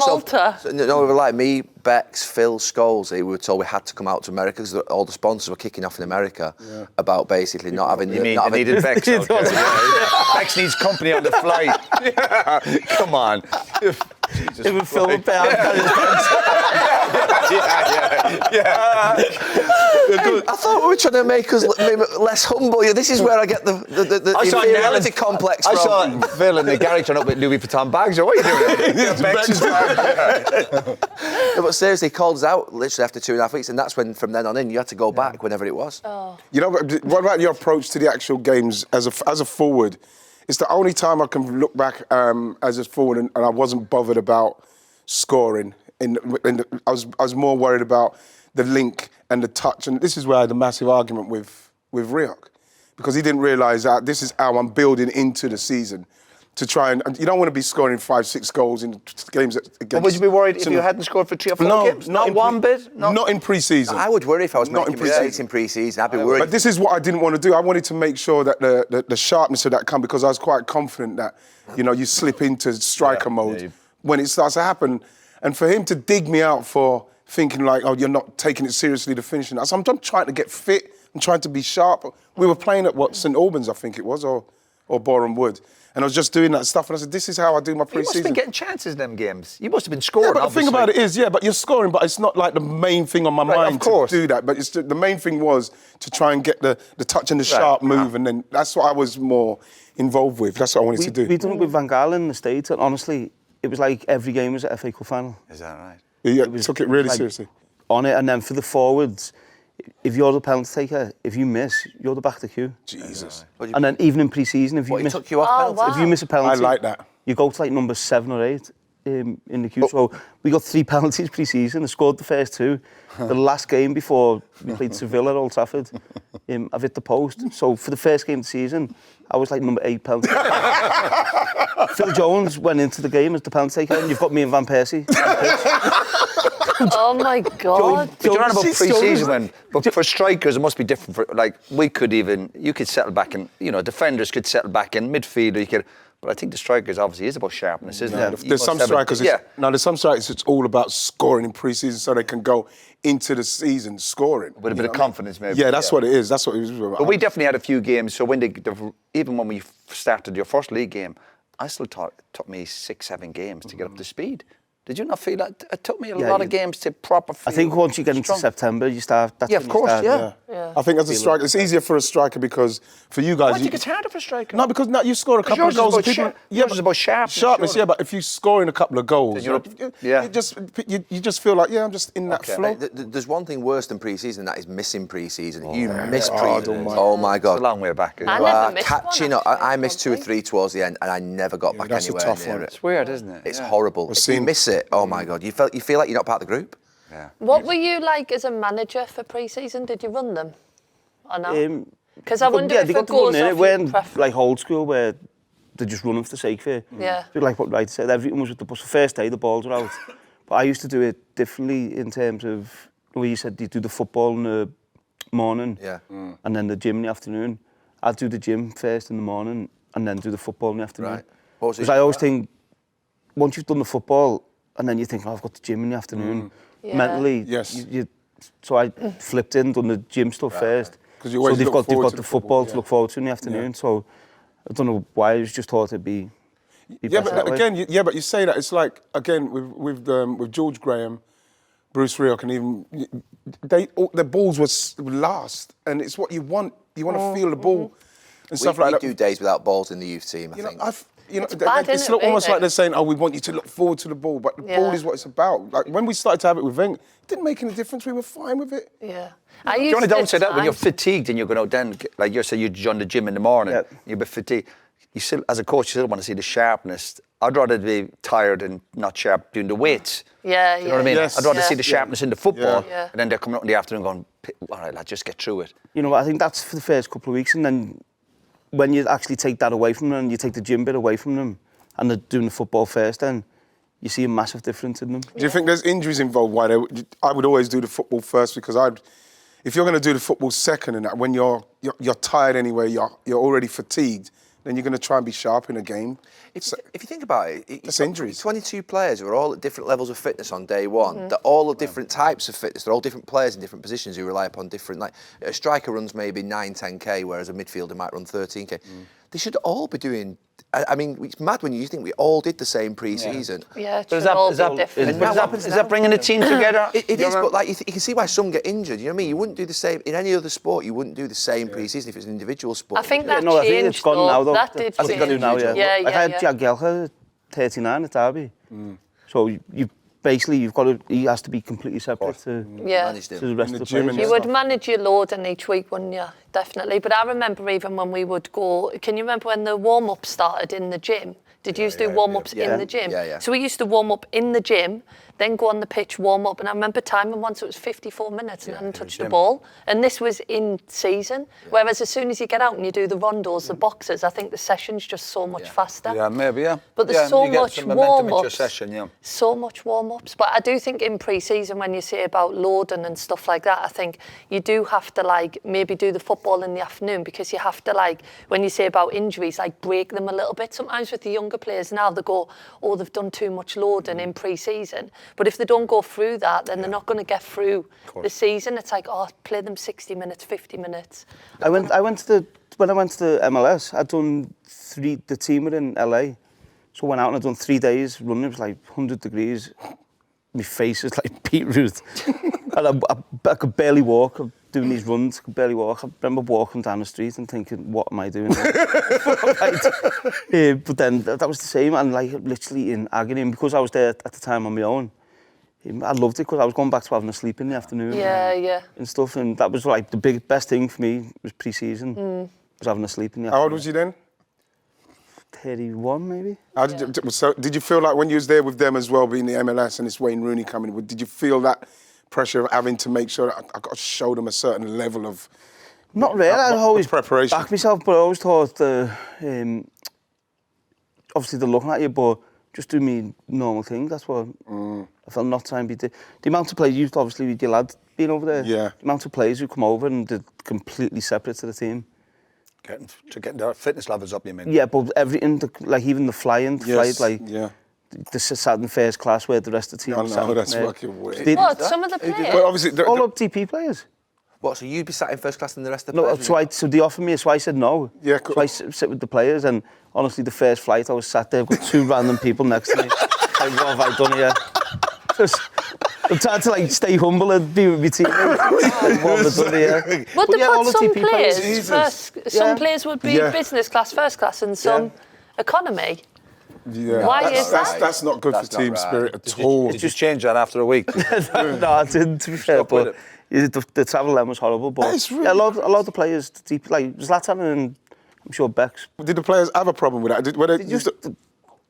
Speaker 4: Malta.
Speaker 1: So, no, like me, Bex, Phil, Scholes, we were told we had to come out to America because all the sponsors were kicking off in America about basically not having.
Speaker 5: You mean they needed Bex out there? Bex needs company on the flight. Come on.
Speaker 2: It would fill with
Speaker 1: I thought we were trying to make us less humble. This is where I get the inferiority complex from.
Speaker 5: I saw Phil in the garage turn up with Louis Vuitton bags. Or what are you doing? Bex's bag.
Speaker 1: No, but seriously, he called us out literally after 2.5 weeks, and that's when, from then on in, you had to go back whenever it was.
Speaker 3: You know, what about your approach to the actual games as a forward? It's the only time I can look back as a forward, and I wasn't bothered about scoring. I was more worried about the link and the touch, and this is where I had a massive argument with Rioch, because he didn't realise that this is how I'm building into the season. To try and you don't want to be scoring 5-6 goals in games against.
Speaker 5: But would you be worried if you hadn't scored for 3 or 4 games? Not one bit?
Speaker 3: Not in pre-season.
Speaker 1: I would worry if I was
Speaker 3: Not
Speaker 1: making
Speaker 3: in pre-season.
Speaker 1: mistakes in pre-season. I'd be worried.
Speaker 3: But this is what I didn't want to do. I wanted to make sure that the sharpness of that come, because I was quite confident that, you slip into striker mode when it starts to happen. And for him to dig me out for thinking like, oh, you're not taking it seriously, the finishing. I'm trying to get fit and trying to be sharp. We were playing at St Albans, I think it was, or Boreham Wood. And I was just doing that stuff, and I said, this is how I do my pre-season.
Speaker 5: You must have been getting chances in them games. You must have been scoring,
Speaker 3: Yeah, but
Speaker 5: obviously.
Speaker 3: the thing about it is, but you're scoring, but it's not like the main thing on my mind to do that. But the main thing was to try and get the touch and the sharp move, and then that's what I was more involved with. That's what I wanted to do.
Speaker 2: We done it with Van Gaal in the States, and honestly, it was like every game was an FA Cup final.
Speaker 5: Is that right?
Speaker 3: Yeah, took it really seriously.
Speaker 2: On it, and then for the forwards, if you're the penalty taker, if you miss, you're the back of the queue.
Speaker 3: Jesus.
Speaker 2: And then even in pre-season, if you miss,
Speaker 1: took you off penalty?
Speaker 4: wow.
Speaker 2: if you miss a penalty,
Speaker 3: I like that.
Speaker 2: You go to like number 7 or 8 in the queue. So we got 3 penalties pre-season. I scored the first 2. The last game before we played Seville at Old Trafford, I've hit the post. So for the first game of the season, I was like number 8 penalty. Phil Jones went into the game as the penalty taker, and you've got me and Van Persie.
Speaker 4: Oh my God.
Speaker 5: But you're on about pre-season when, but for strikers it must be different. For, like you could settle back in, defenders could settle back in, midfielder you could. But I think the strikers obviously is about sharpness, isn't it?
Speaker 3: There's some strikers. There's some strikers. It's all about scoring in pre-season, so they can go into the season scoring
Speaker 5: with a bit of confidence, maybe.
Speaker 3: Yeah, that's what it is. That's what it was about.
Speaker 5: But we definitely had a few games. So even when we started your first league game, I still thought it took me 6-7 games to get up to speed. Did you not feel that? It took me a lot of games to proper feel
Speaker 2: I think once you get into
Speaker 5: strong.
Speaker 2: September, you start... That's
Speaker 5: of course, yeah.
Speaker 3: I think as a striker, it's easier for a striker because for you guys...
Speaker 5: I think it's harder for a striker.
Speaker 3: No, because now you score a couple of goals.
Speaker 5: Yours is about sharpness.
Speaker 3: Sharpness, yeah, but if you score in a couple of goals,
Speaker 5: you
Speaker 3: just feel like, I'm just in that flow.
Speaker 1: There's one thing worse than pre-season, and that is missing pre-season. You miss pre-season. Oh my God.
Speaker 5: It's a long way back.
Speaker 4: I never missed
Speaker 1: catching up. I missed 2 or 3 towards the end, and I never got back
Speaker 3: that's a
Speaker 1: anywhere
Speaker 3: tough
Speaker 1: near
Speaker 3: one.
Speaker 1: it.
Speaker 5: It's weird, isn't it?
Speaker 1: It's horrible. If you miss it, oh my God, you feel like you're not part of the group.
Speaker 5: Yeah.
Speaker 4: What were you like as a manager for pre-season? Did you run them? Or no? Because I wonder if it goes off
Speaker 2: it weren't
Speaker 4: your
Speaker 2: like old school where they're just running for the sake of it.
Speaker 4: Yeah.
Speaker 2: But like what Wright said, everything was with the bus. The first day, the balls were out. But I used to do it differently in terms of, where you said you do the football in the morning and then the gym in the afternoon. I'd do the gym first in the morning and then do the football in the afternoon.
Speaker 1: Right.
Speaker 2: Because I always think, once you've done the football, and then you think, I've got the gym in the afternoon. Mentally, so I flipped in, done the gym stuff first.
Speaker 3: Because you always
Speaker 2: they've got
Speaker 3: the
Speaker 2: football to look forward to in the afternoon. So I don't know why, I was just thought it'd be
Speaker 3: but again, but you say that, it's like, again, with George Graham, Bruce Rioch, and even, their balls were last, and it's what you want. You want to feel the ball and stuff like that.
Speaker 1: We do days without balls in the youth team, I think.
Speaker 3: It's almost like they're saying, we want you to look forward to the ball, but the ball is what it's about. Like when we started to have it with Wenger, it didn't make any difference. We were fine with it.
Speaker 4: Yeah.
Speaker 5: Do you want to don't say that when you're fatigued and you're going out then, like you said, you join the gym in the morning, you're a bit fatigued. You still, as a coach, you still want to see the sharpness. I'd rather be tired and not sharp doing the weights.
Speaker 4: Yeah,
Speaker 5: you know what I mean?
Speaker 3: Yes.
Speaker 5: I'd rather see the sharpness in the football,
Speaker 4: Yeah.
Speaker 5: and then they're coming out in the afternoon going, all right, let's just get through it.
Speaker 2: You know, I think that's for the first couple of weeks, and then when you actually take that away from them, and you take the gym bit away from them, and they're doing the football first, then you see a massive difference in them.
Speaker 3: Do you think there's injuries involved? I would always do the football first because if you're going to do the football second, and that when you're tired anyway, you're already fatigued, then you're going to try and be sharp in a game.
Speaker 1: If you think about it,
Speaker 3: it's injuries.
Speaker 1: 22 players who are all at different levels of fitness on day one. They're all at different types of fitness. They're all different players in different positions who rely upon different. Like a striker runs maybe 9-10k, whereas a midfielder might run 13k. They should all be doing. I mean, it's mad when you think we all did the same pre-season.
Speaker 4: Yeah, it
Speaker 5: But
Speaker 4: should all be different.
Speaker 5: is that bringing the team together?
Speaker 1: It is, but like you can see why some get injured. You know what I mean? You wouldn't do the same in any other sport. You wouldn't do the same pre-season if it's an individual sport.
Speaker 4: I think that
Speaker 2: I think it's
Speaker 4: changed,
Speaker 2: gone now, though.
Speaker 4: That did
Speaker 2: I think I do now, yeah.
Speaker 4: Yeah,
Speaker 2: I had Jagielka 39 at Derby. So you've got to, he has to be completely separate to the rest of the players.
Speaker 4: You would manage your loading each week, wouldn't you? Definitely. But I remember even when we would go, can you remember when the warm-up started in the gym? Did you used to do warm-ups in the gym?
Speaker 1: Yeah.
Speaker 4: So we used to warm up in the gym, then go on the pitch, warm up. And I remember timing once it was 54 minutes and I hadn't touched the ball. And this was in season. Whereas as soon as you get out and you do the rondos, the boxes, I think the session's just so much faster.
Speaker 5: Yeah, maybe, yeah.
Speaker 4: But there's so much warm-ups.
Speaker 5: session,
Speaker 4: So much warm-ups. warm-ups. But I do think in pre-season, when you say about loading and stuff like that, I think you do have to like maybe do the football in the afternoon, because you have to like, when you say about injuries, like break them a little bit. Sometimes with the younger players now, they go, oh, they've done too much loading in pre-season. But if they don't go through that, then they're not going to get through the season. It's like, oh, play them 60 minutes, 50 minutes.
Speaker 2: When I went to the MLS, I'd done the team were in LA. So I went out and I'd done 3 days running. It was like 100 degrees. My face is like beetroot. And I could barely walk. I'm doing these runs, could barely walk. I remember walking down the street and thinking, what am I doing? But then that was the same, and like literally in agony. And because I was there at the time on my own, I loved it, because I was going back to having a sleep in the afternoon. And stuff. And that was like the best thing for me was pre-season. Was having a sleep in the afternoon.
Speaker 3: How old was you then?
Speaker 2: 31 maybe.
Speaker 3: So did you feel like when you was there with them as well, being the MLS and it's Wayne Rooney coming, did you feel that pressure of having to make sure that I got to show them a certain level of...
Speaker 2: Not really, I always
Speaker 3: preparation.
Speaker 2: back myself, but I always thought, obviously they're looking at you, but just do me normal thing, that's what I felt, not trying to be... The amount of players, you've obviously with your lad being over there, the amount of players who come over and they're completely separate to the team.
Speaker 5: Getting their fitness levels up, you mean?
Speaker 2: Yeah, but everything, like even the flight, like they sat in first class where the rest of the team
Speaker 3: I know, that's fucking weird.
Speaker 4: What, some of the players?
Speaker 3: Well, obviously,
Speaker 2: all up TP players.
Speaker 1: What, so you'd be sat in first class and the rest of the players?
Speaker 2: No, so they offered me, so I said no.
Speaker 3: Yeah, cool.
Speaker 2: So I sit with the players, and honestly, the first flight I was sat there, I've got 2 random people next to me. Like, what have I done here? I'm trying to like stay humble and be with my teammates. What have I done here?
Speaker 4: But they
Speaker 2: all
Speaker 4: put
Speaker 2: the
Speaker 4: some
Speaker 2: TP
Speaker 4: players some players would be business class, first class, and some economy.
Speaker 3: Yeah.
Speaker 4: Why is that?
Speaker 3: That's not good for team spirit at all.
Speaker 5: Did you just change that after a week?
Speaker 2: No, I didn't, to be fair, but the travel then was horrible. But
Speaker 3: Really
Speaker 2: a lot of the players, like Zlatan and I'm sure Bex.
Speaker 3: Did the players have a problem with that?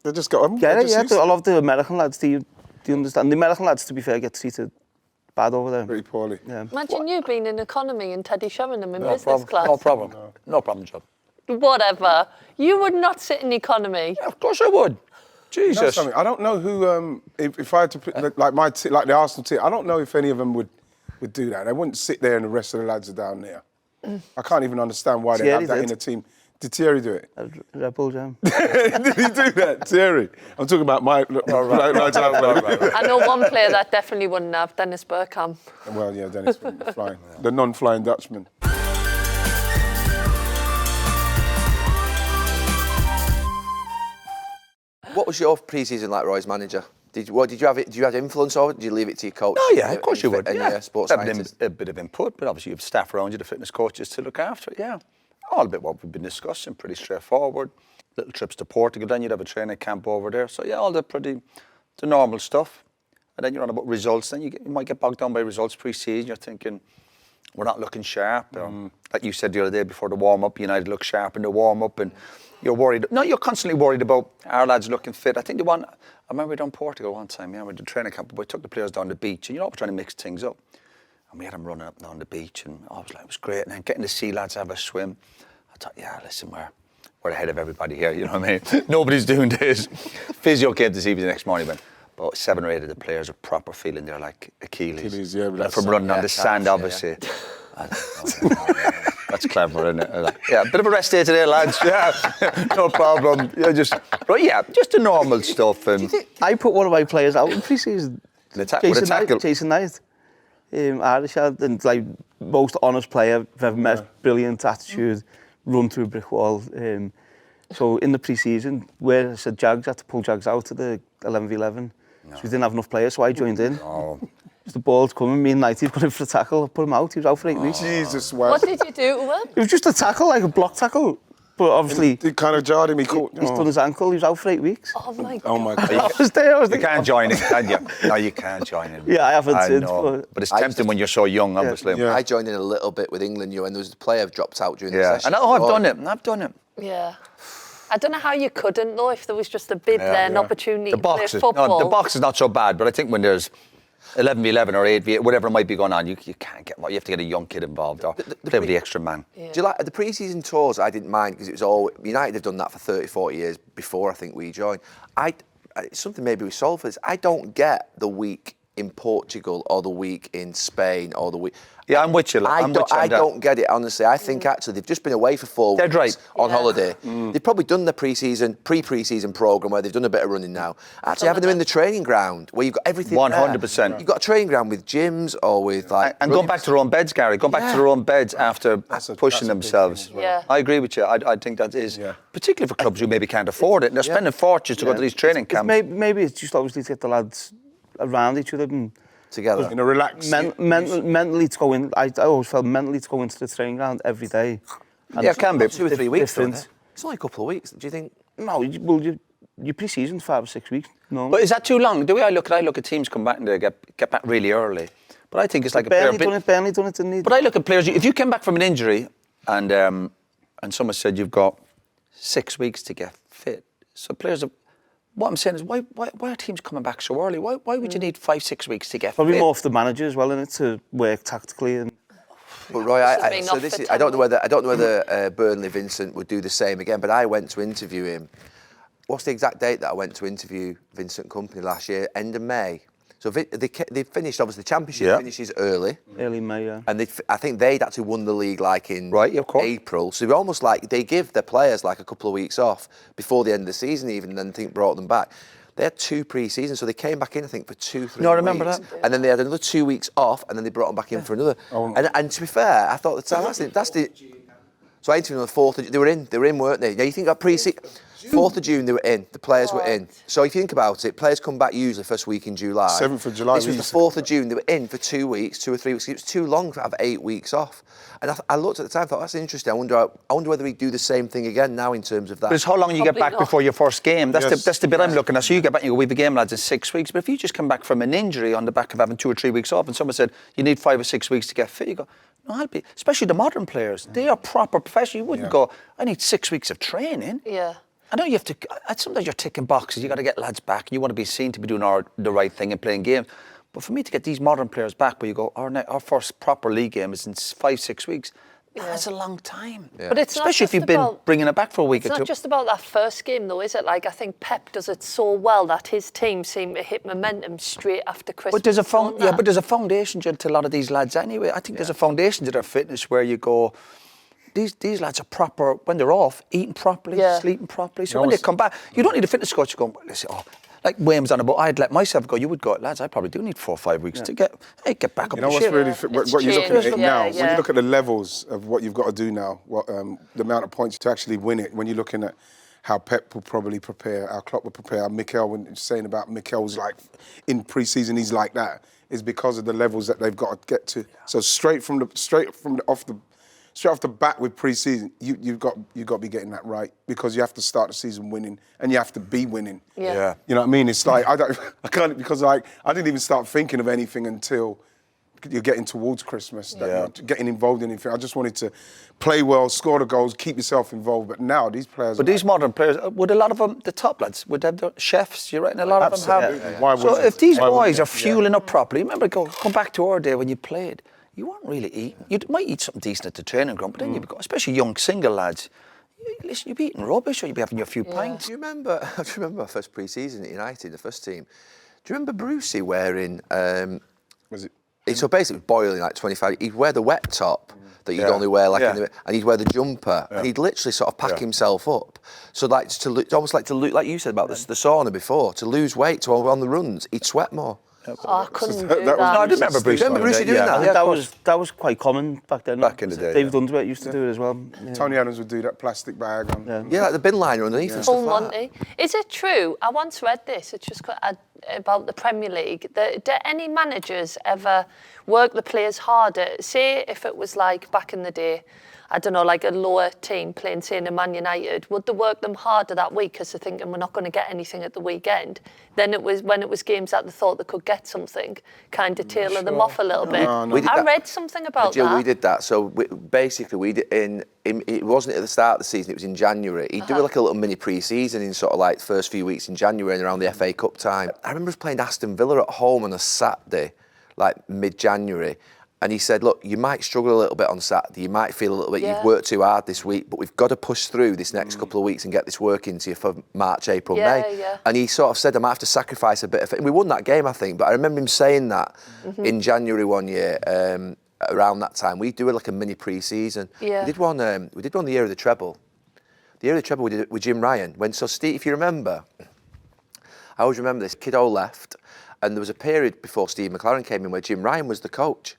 Speaker 3: They just got on?
Speaker 2: Yeah, a lot of the American lads, do you understand? The American lads, to be fair, get treated bad over there.
Speaker 3: Pretty poorly.
Speaker 2: Yeah.
Speaker 4: Imagine you being in economy and Teddy Sheringham in business class.
Speaker 5: No problem. No problem, John.
Speaker 4: Whatever. You would not sit in economy.
Speaker 5: Yeah, of course I would. Jesus.
Speaker 3: You know, I don't know who, if I had to put, like the Arsenal team, I don't know if any of them would do that. They wouldn't sit there and the rest of the lads are down there. I can't even understand why they have that in a team. Did Thierry do it?
Speaker 2: Red Bull Jam.
Speaker 3: Did he do that, Thierry? I'm talking about my... Right.
Speaker 4: I know one player that definitely wouldn't have, Dennis Bergkamp.
Speaker 3: Well, yeah, Dennis flying. The non-flying Dutchman.
Speaker 1: What was your pre-season like, Roy, as manager? Did you have influence over it? Did you leave it to your coach?
Speaker 5: Oh yeah, of course you would.
Speaker 1: And your sports scientist?
Speaker 5: A bit of input, but obviously you have staff around you, the fitness coaches to look after it. Yeah, all a bit what we've been discussing, pretty straightforward. Little trips to Portugal, then you'd have a training camp over there. So yeah, all the normal stuff. And then you're on about results. Then you might get bogged down by results pre-season. You're thinking, we're not looking sharp. Like you said the other day before the warm-up, United look sharp in the warm-up, and you're worried. No, you're constantly worried about our lads looking fit. I think I remember we done Portugal one time, we did training camp, but we took the players down the beach, and we're trying to mix things up. And we had them running up and down the beach, and I was like, it was great. And then getting to see lads have a swim, I thought, yeah, listen, we're ahead of everybody here, you know what I mean? Nobody's doing this. Physio came to see me the next morning, about 7 or 8 of the players are proper feeling they're like Achilles. From running on the sand, obviously. That's clever, isn't it? Yeah, a bit of a rest day today, lads. Yeah, no problem. Yeah, just the normal stuff. And
Speaker 2: I put one of my players out in pre-season. Jason Knight. Irish lad, and like most honest player I've ever met. Brilliant attitude, run through a brick wall. So in the pre-season, where I said Jags, I had to pull Jags out of the 11v11. So we didn't have enough players, so I joined in. The ball's coming, me and Knighty got in for a tackle, I put him out, he was out for 8 weeks.
Speaker 3: Jesus, wow.
Speaker 4: What did you do to him?
Speaker 2: It was just a tackle, like a block tackle. But obviously...
Speaker 3: He kind of jarred him,
Speaker 2: he's done his ankle, he was out for 8 weeks.
Speaker 4: Oh my God.
Speaker 3: Oh my God.
Speaker 2: I was there,
Speaker 5: You can't join in, can you? No, you can't join in.
Speaker 2: Yeah, I haven't since.
Speaker 5: But it's tempting when you're so young, obviously.
Speaker 1: Yeah. I joined in a little bit with England, and there was a player dropped out during the session.
Speaker 5: And I've done it.
Speaker 4: Yeah. I don't know how you couldn't, though, if there was just a bid there, an opportunity to play football.
Speaker 5: No, the box is not so bad, but I think when there's 11v11 or 8v8, whatever might be going on, you can't get. You have to get a young kid involved or play with the extra man.
Speaker 1: Yeah. Do you like the pre-season tours? I didn't mind because it was all United have done that for 30, 40 years before I think we joined. it's something maybe we solve for this. I don't get the week in Portugal or the week in Spain or the week.
Speaker 5: Yeah, I'm with you.
Speaker 1: I don't get it, honestly. I think actually they've just been away for 4 weeks on holiday. They've probably done the pre-pre-season programme where they've done a bit of running now. Actually, having them in the training ground where you've got everything
Speaker 5: 100%.
Speaker 1: You've got a training ground with gyms or with like...
Speaker 5: And going back to their own beds, Gary. Going back to their own beds after pushing themselves.
Speaker 4: Yeah.
Speaker 5: I agree with you. I think that is, particularly for clubs who maybe can't afford it. And they're spending fortunes to go to these training camps.
Speaker 2: Maybe it's just obviously to get the lads around each other and
Speaker 1: together.
Speaker 3: In a relaxed...
Speaker 2: mentally to go in. I always felt mentally to go into the training ground every day.
Speaker 5: And it can be.
Speaker 1: 2 or 3 weeks, isn't it? It's only a couple of weeks. Do you think?
Speaker 2: No, your pre-season's 5 or 6 weeks. No.
Speaker 5: But is that too long? The way I look at teams come back and they get back really early. But I think it's like
Speaker 2: Burnley done it, didn't he?
Speaker 5: But I look at players, if you came back from an injury and someone said you've got 6 weeks to get fit, so players have... What I'm saying is, why are teams coming back so early? Why would you need 5-6 weeks to get
Speaker 2: Probably
Speaker 5: fit?
Speaker 2: more for the manager as well, innit, to work tactically and...
Speaker 1: But Roy, I don't know whether Burnley Vincent would do the same again. But I went to interview him. What's the exact date that I went to interview Vincent Kompany last year? End of May. So they finished, obviously, the Championship finishes early.
Speaker 2: Early May, yeah.
Speaker 1: And I think they'd actually won the league like in April. So they're almost like they give their players like a couple of weeks off before the end of the season even, and then I think brought them back. They had 2 pre-seasons, so they came back in, I think, for 2-3 weeks.
Speaker 5: No, I remember that.
Speaker 1: And then they had another 2 weeks off, and then they brought them back in for another. And to be fair, I thought that's the... So I interviewed them on the 4th of... They were in, weren't they? Now, you think that pre-season... 4th of June, they were in. The players were in. So if you think about it, players come back usually first week in July.
Speaker 3: 7th of July.
Speaker 1: This was the 4th of June. They were in for 2 weeks, 2 or 3 weeks. It was too long to have 8 weeks off. And I looked at the time and thought, that's interesting. I wonder whether we do the same thing again now in terms of that.
Speaker 5: But it's how long you get back before your first game. That's the bit I'm looking at. So you get back and you go, we have a game, lads, in 6 weeks. But if you just come back from an injury on the back of having 2 or 3 weeks off and someone said, you need 5 or 6 weeks to get fit, you go, no, I'll be... Especially the modern players. They are proper professionals. You wouldn't go, I need 6 weeks of training.
Speaker 4: Yeah.
Speaker 5: I know you have to... Sometimes you're ticking boxes. You got to get lads back. And you want to be seen to be doing the right thing and playing games. But for me to get these modern players back, where you go, our first proper league game is in 5-6 weeks. Yeah. That's a long time. Yeah.
Speaker 4: But it's
Speaker 5: especially if you've been bringing it back for a week or two.
Speaker 4: It's not just about that first game, though, is it? Like, I think Pep does it so well that his team seem to hit momentum straight after Christmas.
Speaker 5: But there's a foundation to a lot of these lads anyway. I think there's a foundation to their fitness where you go... These lads are proper, when they're off, eating properly, sleeping properly. So when they come back, you don't need a fitness coach to go, listen, like Wayne's on about, I'd let myself go, you would go, lads, I probably do need 4 or 5 weeks to get back up
Speaker 3: You know what's really, what you're looking at it now, when you look at the levels of what you've got to do now, the amount of points to actually win it, when you're looking at how Pep will probably prepare, how Klopp will prepare, how Mikel, when you're saying about Mikel's like, in pre-season, he's like that, is because of the levels that they've got to get to. So straight off the bat with pre-season, you've got to be getting that right because you have to start the season winning and you have to be winning.
Speaker 4: Yeah.
Speaker 3: You know what I mean? It's like I can't because I didn't even start thinking of anything until you're getting towards Christmas. Getting involved in anything. I just wanted to play well, score the goals, keep yourself involved. But now these players.
Speaker 5: But these modern players, would a lot of them, the top lads, would have the chefs? You reckon a lot of them have?
Speaker 3: Why
Speaker 5: so if these boys are fueling up properly, remember, come back to our day when you played. You weren't really eating. You might eat something decent at the training ground, but then you'd be, especially young single lads, listen, you'd be eating rubbish or you'd be having your few pints.
Speaker 1: Do you remember my first pre-season at United, the first team? Do you remember Brucey wearing...
Speaker 3: Was it?
Speaker 1: So basically, it was boiling like 25. He'd wear the wet top that you'd only wear like and he'd wear the jumper and he'd literally sort of pack himself up. So like almost like to lose, like you said about the sauna before, to lose weight, to on the runs, he'd sweat more.
Speaker 4: I couldn't do that.
Speaker 5: No, I remember Bruce.
Speaker 1: Remember Brucey doing that?
Speaker 2: That was quite common back then.
Speaker 5: Back in the day.
Speaker 2: David Unsworth used to do it as well. Yeah.
Speaker 3: Tony Adams would do that plastic bag.
Speaker 1: Like the bin liner underneath and stuff like that.
Speaker 4: Is it true? I once read this. It's just about the Premier League. Do any managers ever work the players harder? Say if it was like back in the day, I don't know, like a lower team playing, say, in a Man United, would they work them harder that week because they're thinking we're not going to get anything at the weekend? Then it was when it was games that they thought they could get something, kind of tailor them off a little bit.
Speaker 3: No.
Speaker 4: I read something about
Speaker 1: Jill,
Speaker 4: that.
Speaker 1: we did that. So basically, we did it wasn't at the start of the season, it was in January. He'd do like a little mini pre-season in sort of like the first few weeks in January and around the FA Cup time. I remember us playing Aston Villa at home on a Saturday, like mid-January. And he said, look, you might struggle a little bit on Saturday. You might feel a little bit, you've worked too hard this week, but we've got to push through this next couple of weeks and get this work into you for March, April, May.
Speaker 4: Yeah.
Speaker 1: And he sort of said, I might have to sacrifice a bit of it. And we won that game, I think, but I remember him saying that in January one year, around that time. We do like a mini pre-season.
Speaker 4: Yeah.
Speaker 1: We did one the year of the treble. The year of the treble we did it with Jim Ryan. So Steve, if you remember, I always remember this, Kiddo left, and there was a period before Steve McLaren came in where Jim Ryan was the coach.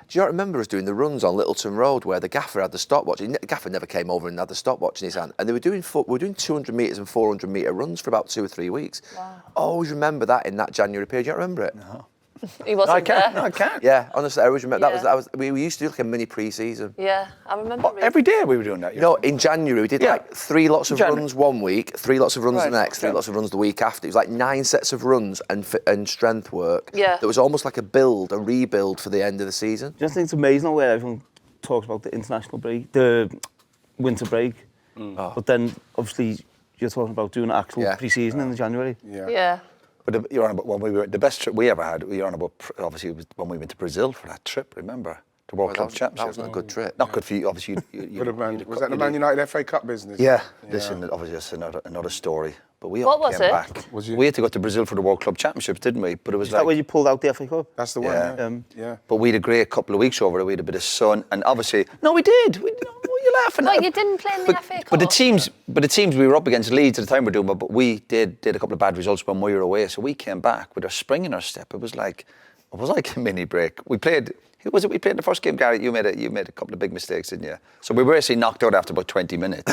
Speaker 1: Do you not remember us doing the runs on Littleton Road where the gaffer had the stopwatch? The gaffer never came over and had the stopwatch in his hand. And they were doing 200 metres and 400 metre runs for about 2 or 3 weeks. Wow. I always remember that in that January period. Do you not remember it?
Speaker 5: No.
Speaker 4: He wasn't there.
Speaker 5: No, I can't.
Speaker 1: Yeah, honestly, I always remember. We used to do like a mini pre-season.
Speaker 4: Yeah, I remember.
Speaker 5: Every day we were doing that.
Speaker 1: No, in January we did like 3 lots of runs one week, 3 lots of runs the next, 3 lots of runs the week after. It was like 9 sets of runs and strength work.
Speaker 4: Yeah.
Speaker 1: That was almost like a rebuild for the end of the season.
Speaker 2: Do you think it's amazing where everyone talks about the international break, the winter break, but then obviously you're talking about doing actual pre-season in January.
Speaker 4: Yeah.
Speaker 5: But you're on about when we were the best trip we ever had. You're on about obviously it was when we went to Brazil for that trip. Remember the World Club Championship?
Speaker 1: That wasn't a good trip.
Speaker 5: Not good for you, obviously.
Speaker 3: Was that the Man United FA Cup business?
Speaker 5: Yeah. Listen, obviously that's another story. But we
Speaker 4: What
Speaker 5: all
Speaker 4: was
Speaker 5: came
Speaker 4: it?
Speaker 5: back.
Speaker 3: Was you?
Speaker 5: We had to go to Brazil for the World Club Championships, didn't we? But it was
Speaker 2: Is that where you pulled out the FA Cup?
Speaker 3: That's the one.
Speaker 5: Yeah.
Speaker 3: Yeah.
Speaker 5: But we had a great couple of weeks over there. We had a bit of sun, and obviously, no, we did. What are you laughing
Speaker 4: Well,
Speaker 5: at?
Speaker 4: you didn't play in the FA Cup.
Speaker 5: But the teams we were up against Leeds at the time were doing, but we did a couple of bad results when we were away. So we came back with our spring in our step. It was like a mini break. We played. Who was it we played in the first game, Gary? You made a couple of big mistakes, didn't you? So we were actually knocked out after about 20 minutes.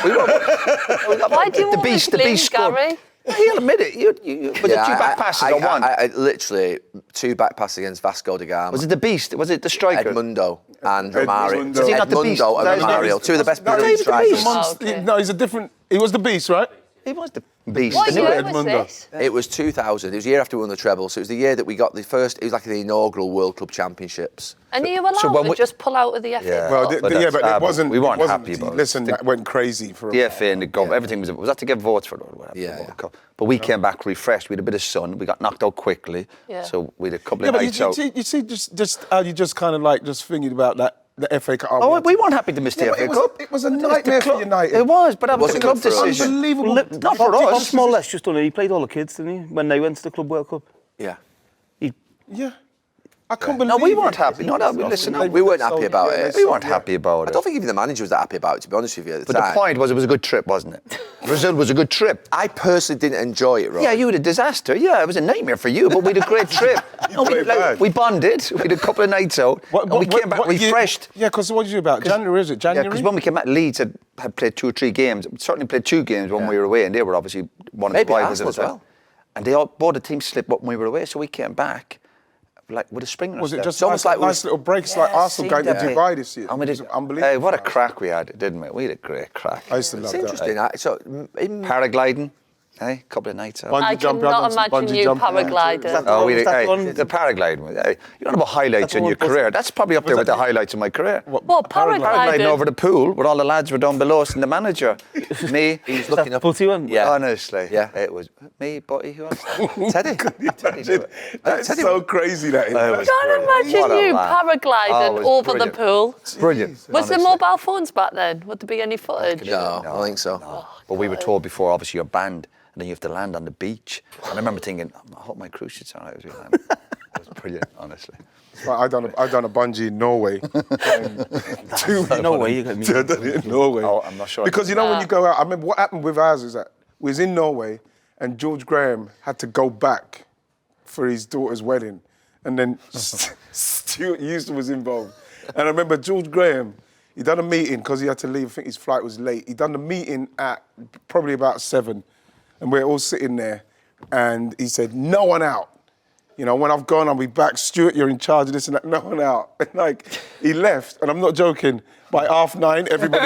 Speaker 4: Why do you always blame Gary?
Speaker 5: He'll admit it. Was it 2 back passes or one?
Speaker 1: I literally 2 back passes against Vasco da Gama.
Speaker 5: Was it the beast? Was it the striker?
Speaker 1: Edmundo and Romario.
Speaker 3: Was he
Speaker 5: not the beast?
Speaker 1: Edmundo and Romario, 2 of the best Brazilian strikers.
Speaker 4: Okay.
Speaker 3: No, he's a different. He was the beast, right?
Speaker 5: He was the beast.
Speaker 4: What
Speaker 5: The new
Speaker 4: year was
Speaker 3: Edmundo.
Speaker 4: this?
Speaker 1: It was 2000. It was the year after we won the treble. So it was the year that we got the first. It was like the inaugural World Club Championships.
Speaker 4: And you allowed
Speaker 5: So when
Speaker 4: to just pull out of the FA
Speaker 5: Yeah.
Speaker 4: Cup?
Speaker 3: Well,
Speaker 5: But
Speaker 3: but
Speaker 5: that's-
Speaker 3: it wasn't.
Speaker 5: we weren't
Speaker 3: it wasn't,
Speaker 5: happy about it.
Speaker 3: Listen, that went crazy for
Speaker 5: The
Speaker 3: a
Speaker 5: FA and the government, everything was that to get votes for it or whatever.
Speaker 1: Yeah,
Speaker 5: the World
Speaker 1: yeah.
Speaker 5: Cup. But we came back refreshed. We had a bit of sun. We got knocked out quickly.
Speaker 4: Yeah.
Speaker 5: So we had a couple
Speaker 3: Yeah,
Speaker 5: of
Speaker 3: but
Speaker 5: nights out.
Speaker 3: you see, just how you just kind of like just thinking about that, the FA Cup.
Speaker 5: Oh, we weren't happy to miss the
Speaker 3: Yeah, but
Speaker 5: FA Cup.
Speaker 3: it was a nightmare for United.
Speaker 5: It was, but that was a
Speaker 1: wasn't
Speaker 5: club
Speaker 1: good for us.
Speaker 5: decision.
Speaker 3: Unbelievable.
Speaker 5: Not for
Speaker 2: Bob
Speaker 5: us.
Speaker 2: Smollett's just done it. He played all the kids, didn't he? When they went to the Club World Cup.
Speaker 1: Yeah.
Speaker 3: Yeah. I can't believe
Speaker 5: No, we
Speaker 3: it.
Speaker 5: weren't happy. No, listen, no,
Speaker 1: We weren't happy about it.
Speaker 5: we weren't happy about
Speaker 1: I
Speaker 5: it.
Speaker 1: don't think even the manager was that happy about it, to be honest with you, at the
Speaker 5: But
Speaker 1: time.
Speaker 5: the point was, it was a good trip, wasn't it? Brazil was a good trip.
Speaker 1: I personally didn't enjoy it, Rob.
Speaker 5: Yeah, you had a disaster. Yeah, it was a nightmare for you, but we had a great trip. No,
Speaker 3: played bad.
Speaker 5: we bonded. We had a couple of nights out, and we came back refreshed.
Speaker 3: Yeah, because what did you about? January, is it?
Speaker 5: Yeah,
Speaker 3: January?
Speaker 5: because when we came back, Leeds had played 2 or 3 games. Certainly played 2 games when we were away, and they were obviously one of
Speaker 1: Maybe
Speaker 5: the rivals
Speaker 1: Arsenal
Speaker 5: at the
Speaker 1: as
Speaker 5: time.
Speaker 1: well.
Speaker 5: And both the teams slipped up when we were away, so we came back like with a spring in our
Speaker 3: Was it
Speaker 5: step.
Speaker 3: just
Speaker 1: almost
Speaker 3: nice,
Speaker 1: like we
Speaker 3: nice little breaks like Arsenal going to Dubai this year?
Speaker 5: And we
Speaker 3: It
Speaker 5: did,
Speaker 3: was unbelievable.
Speaker 5: Hey, what a crack we had, didn't we? We had a great crack.
Speaker 3: I used to
Speaker 1: It's
Speaker 3: love that.
Speaker 1: interesting. So,
Speaker 5: Paragliding, a couple of nights out.
Speaker 3: Bungee
Speaker 4: I
Speaker 3: jump,
Speaker 4: cannot
Speaker 3: done some
Speaker 4: imagine
Speaker 3: bungee
Speaker 4: you
Speaker 3: jumping.
Speaker 4: paragliding.
Speaker 5: Oh, we
Speaker 2: Was
Speaker 5: did,
Speaker 2: that
Speaker 5: hey,
Speaker 2: the one-
Speaker 5: the paragliding. Hey, you don't know about highlights in
Speaker 2: one-
Speaker 5: your
Speaker 2: was
Speaker 5: career. That's probably up there with the highlights of my career.
Speaker 4: What,
Speaker 5: Paragliding
Speaker 4: paragliding?
Speaker 5: over the pool where all the lads were down below us and the manager. Me.
Speaker 1: he's looking up.
Speaker 2: Footy one?
Speaker 1: Yeah.
Speaker 5: Honestly.
Speaker 1: Yeah.
Speaker 5: It was me, Buddy, who else?
Speaker 1: Teddy.
Speaker 3: That's so crazy, that is.
Speaker 5: It was
Speaker 4: Can't
Speaker 5: brilliant. What
Speaker 4: imagine
Speaker 5: a
Speaker 4: you
Speaker 5: laugh. Oh, it
Speaker 4: paragliding
Speaker 5: was
Speaker 4: over
Speaker 5: brilliant.
Speaker 4: the pool.
Speaker 5: Brilliant.
Speaker 4: Was there
Speaker 5: honestly.
Speaker 4: mobile phones back then? Would there be any footage?
Speaker 1: No, I think so.
Speaker 5: But we were told before, obviously, you're banned, and then you have to land on the beach. And I remember thinking, I hope my cruise shit's all right as we land. It was brilliant, honestly.
Speaker 3: Right, I done a bungee in Norway.
Speaker 2: No way you got me.
Speaker 3: I done it in Norway.
Speaker 5: Oh, I'm not sure.
Speaker 3: Because you know when you go out, I remember what happened with ours is that we was in Norway and George Graham had to go back for his daughter's wedding, and then Stuart Houston was involved. And I remember George Graham, he done a meeting because he had to leave. I think his flight was late. He done the meeting at probably about 7, and we're all sitting there, and he said, "No one out. You know, when I've gone, I'll be back. Stuart, you're in charge of this and that. No one out." And like, he left, and I'm not joking. By 9:30, everybody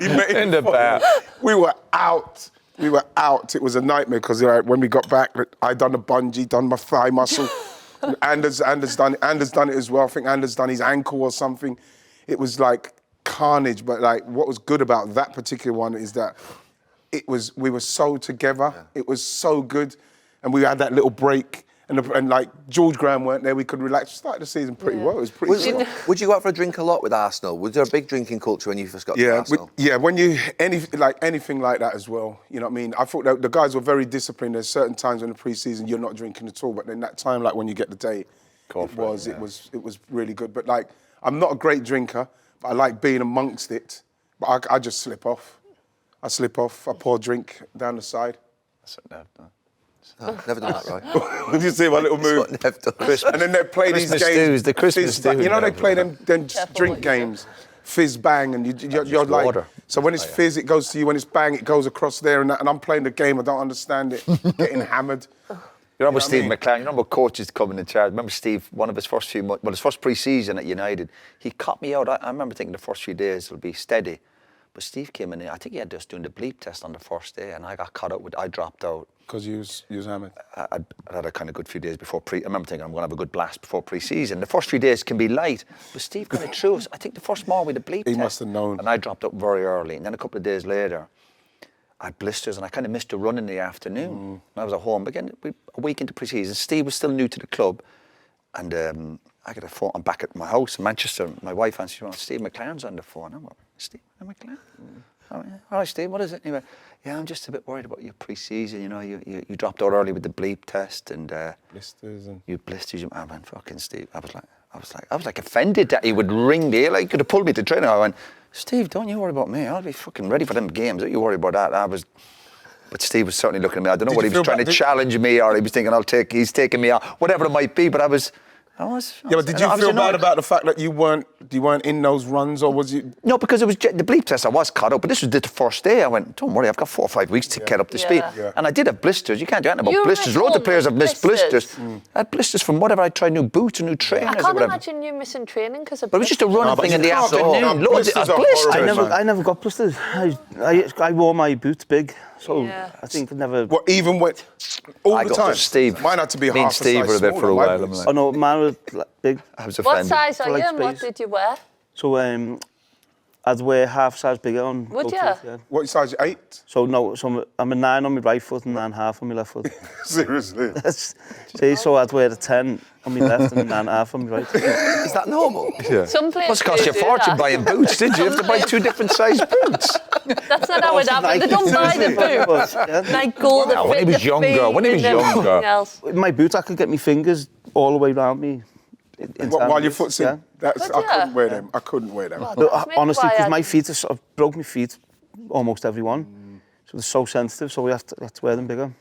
Speaker 3: he met
Speaker 5: In the back.
Speaker 3: We were out. We were out. It was a nightmare because when we got back, I done a bungee, done my thigh muscle. Anders done it as well. I think Anders done his ankle or something. It was like carnage. But like, what was good about that particular one is that we were so together. Yeah. It was so good, and we had that little break. and like George Graham weren't there. We could relax. Started the season pretty well. It was pretty.
Speaker 1: Would you go out for a drink a lot with Arsenal? Was there a big drinking culture when you first got to Arsenal?
Speaker 3: When you anything like that as well. You know what I mean? I thought that the guys were very disciplined. There's certain times in the pre-season you're not drinking at all, but then that time, like when you get the day, it was really good. But like, I'm not a great drinker, but I like being amongst it. But I just slip off. I pour a drink down the side.
Speaker 5: That's what I've done.
Speaker 1: No, never done that, right?
Speaker 3: Did you see my little move? And then they play these games.
Speaker 5: The Christmas stew.
Speaker 3: You know, they play them drink games. Fizz bang, and you're like.
Speaker 5: Water.
Speaker 3: So when it's fizz, it goes to you. When it's bang, it goes across there. And I'm playing the game. I don't understand it. Getting hammered.
Speaker 5: You remember Steve McLaren? You remember coaches coming in charge? Remember Steve? One of his first few months, his first pre-season at United, he cut me out. I remember thinking the first few days it'll be steady, but Steve came in. I think he had just doing the bleep test on the first day, and I got caught out I dropped out.
Speaker 3: Because you was hammered.
Speaker 5: I had a kind of good few days before I remember thinking I'm going to have a good blast before pre-season. The first few days can be light, but Steve kind of threw us. I think the first morning with the bleep test.
Speaker 3: He must have known.
Speaker 5: And I dropped up very early. And then a couple of days later, I had blisters and I kind of missed a run in the afternoon. And I was at home. Again, a week into pre-season, Steve was still new to the club. And I get a phone. I'm back at my house in Manchester. My wife answers, Steve McLaren's on the phone. I'm like, Steve McLaren? Oh, yeah. All right, Steve, what is it? And he went, yeah, I'm just a bit worried about your pre-season. You know, you dropped out early with the bleep test and
Speaker 3: blisters and
Speaker 5: you blisters. I went, fucking Steve. I was like offended that he would ring me. Like, he could have pulled me to training. I went, Steve, don't you worry about me. I'll be fucking ready for them games. Don't you worry about that. But Steve was certainly looking at me. I don't know what he was trying to challenge me, or he was thinking, he's taking me out, whatever it might be. But I was.
Speaker 3: But did you feel bad about the fact that you weren't in those runs, or was you?
Speaker 5: No, because it was the bleep test. I was cut up, but this was the first day. I went, don't worry, I've got 4 or 5 weeks to get up to speed.
Speaker 3: Yeah.
Speaker 5: And I did have blisters. You can't do anything about blisters. Loads of players have missed blisters. I had blisters from whatever I tried, new boots or new trainers.
Speaker 4: I can't imagine you missing training because of.
Speaker 5: But it was just a running thing in the afternoon. Loads of blisters.
Speaker 2: I never got blisters. I wore my boots big, so I think I never.
Speaker 3: What, even when all the time?
Speaker 5: Steve.
Speaker 3: Mine had to be
Speaker 5: Me and
Speaker 3: half a size
Speaker 5: Steve were a bit for a while.
Speaker 2: Oh no, mine was big.
Speaker 5: I was
Speaker 4: What
Speaker 5: offended.
Speaker 4: size are you and what
Speaker 2: space.
Speaker 4: did you wear?
Speaker 2: So I'd wear half size bigger on.
Speaker 4: Would
Speaker 2: both
Speaker 4: ya?
Speaker 2: feet, yeah.
Speaker 3: What size? 8?
Speaker 2: So I'm a 9 on my right foot and 9.5 on my left foot.
Speaker 3: Seriously.
Speaker 2: See, so I'd wear a 10 on my left and a 9.5 on my right.
Speaker 1: Is that normal?
Speaker 5: Yeah.
Speaker 4: Some players
Speaker 5: Must cost you a
Speaker 4: do
Speaker 5: fortune
Speaker 4: that.
Speaker 5: buying boots, did you? You have to buy 2 different size boots.
Speaker 4: That's not how it happened. They don't buy the boots. They go the fit
Speaker 5: when he was
Speaker 4: the
Speaker 5: younger,
Speaker 4: feet
Speaker 5: when he was
Speaker 4: and everything
Speaker 5: younger.
Speaker 4: else.
Speaker 2: My boots, I could get my fingers all the way around me.
Speaker 3: While your foot's in,
Speaker 2: Yeah.
Speaker 3: that's, I couldn't wear them. I couldn't wear them.
Speaker 2: No,
Speaker 4: That's maybe
Speaker 2: honestly,
Speaker 4: why
Speaker 2: because
Speaker 4: I-
Speaker 2: my feet are sort of broke my feet, almost every one. So they're so sensitive, so we have to wear them bigger.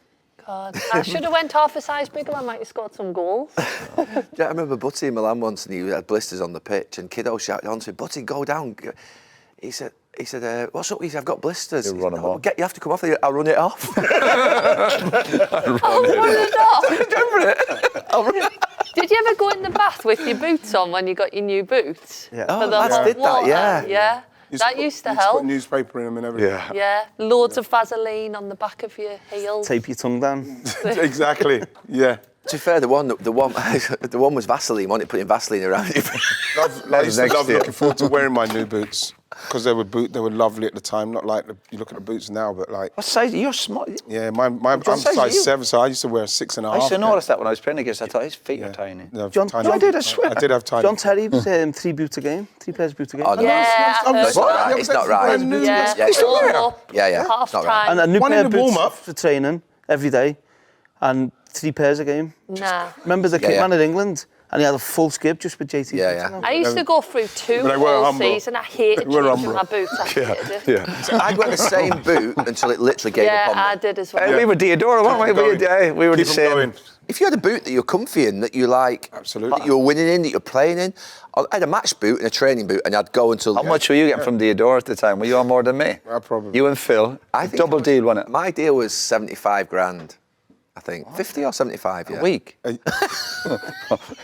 Speaker 4: God, I should have went half a size bigger. I might have scored some goals.
Speaker 1: Yeah, I remember Butty in Milan once, and he had blisters on the pitch, and Kiddo shouted on to him, Butty, go down. He said, what's up? He said, I've got blisters.
Speaker 5: He'll run them off.
Speaker 1: You have to come off there. I'll run it off.
Speaker 4: Oh, run it off.
Speaker 1: Remember it? I'll run it.
Speaker 4: Did you ever go in the bath with your boots on when you got your new boots?
Speaker 2: Yeah.
Speaker 1: Oh,
Speaker 4: For the
Speaker 1: lads
Speaker 4: hot
Speaker 1: did that,
Speaker 4: water?
Speaker 1: yeah.
Speaker 4: Yeah. That used to help.
Speaker 3: Put newspaper in them and everything.
Speaker 5: Yeah.
Speaker 4: Yeah. Loads of Vaseline on the back of your heels.
Speaker 2: Tape your tongue down.
Speaker 3: Exactly. Yeah.
Speaker 1: To be fair, the one was Vaseline. Wasn't it, putting Vaseline around you?
Speaker 3: I used to
Speaker 5: next
Speaker 3: love
Speaker 5: year.
Speaker 3: looking forward to wearing my new boots because they were lovely at the time. Not like you look at the boots now, but like.
Speaker 5: What size? You're small.
Speaker 3: Yeah, I'm
Speaker 5: size are
Speaker 3: size
Speaker 5: you?
Speaker 3: 7, so I used to wear a 6.5.
Speaker 5: I used to notice that when I was playing against. I thought his feet are tiny.
Speaker 3: Yeah,
Speaker 2: John-
Speaker 3: tiny.
Speaker 2: I did, I swear.
Speaker 3: I did have tiny.
Speaker 2: John Terry was 3 boots a game, 3 pairs of boots a game.
Speaker 1: Oh, no.
Speaker 4: Yeah, I heard
Speaker 1: It's not
Speaker 4: that.
Speaker 1: right. It's not right.
Speaker 4: Yeah.
Speaker 1: Yeah, it's not
Speaker 4: Warm
Speaker 1: right.
Speaker 4: up,
Speaker 1: Yeah.
Speaker 4: Half
Speaker 1: It's not right.
Speaker 2: And a new
Speaker 3: One
Speaker 2: pair
Speaker 3: in
Speaker 2: of
Speaker 3: the
Speaker 2: boots
Speaker 3: warm-up.
Speaker 2: for training every day, and 3 pairs a game.
Speaker 4: Nah.
Speaker 2: Remember the
Speaker 1: Yeah, yeah.
Speaker 2: man in England, and he had a full skip just with JT.
Speaker 1: Yeah,
Speaker 2: boots
Speaker 1: yeah.
Speaker 2: on.
Speaker 4: I used to go through 2
Speaker 3: But they were
Speaker 4: all
Speaker 3: Umbro.
Speaker 4: season. I hated
Speaker 3: They were
Speaker 4: changing
Speaker 3: Umbro.
Speaker 4: my boots. I hated it.
Speaker 1: I'd wear the same boot until it literally gave
Speaker 4: Yeah,
Speaker 1: up on
Speaker 4: I
Speaker 1: me.
Speaker 4: did as well.
Speaker 5: We were Diodora, weren't we? We were the
Speaker 3: Keep 'em
Speaker 5: same.
Speaker 3: going.
Speaker 1: If you had a boot that you're comfy in, that you like,
Speaker 3: Absolutely.
Speaker 1: that you're winning in, that you're playing in, I had a match boot and a training boot, and I'd go until.
Speaker 5: How much were you getting from Diodora at the time? Were you on more than me?
Speaker 3: Probably.
Speaker 5: You and Phil.
Speaker 1: I think
Speaker 5: Double deal, wasn't it?
Speaker 1: My deal was 75 grand, I think. 50 or 75, yeah.
Speaker 5: A week.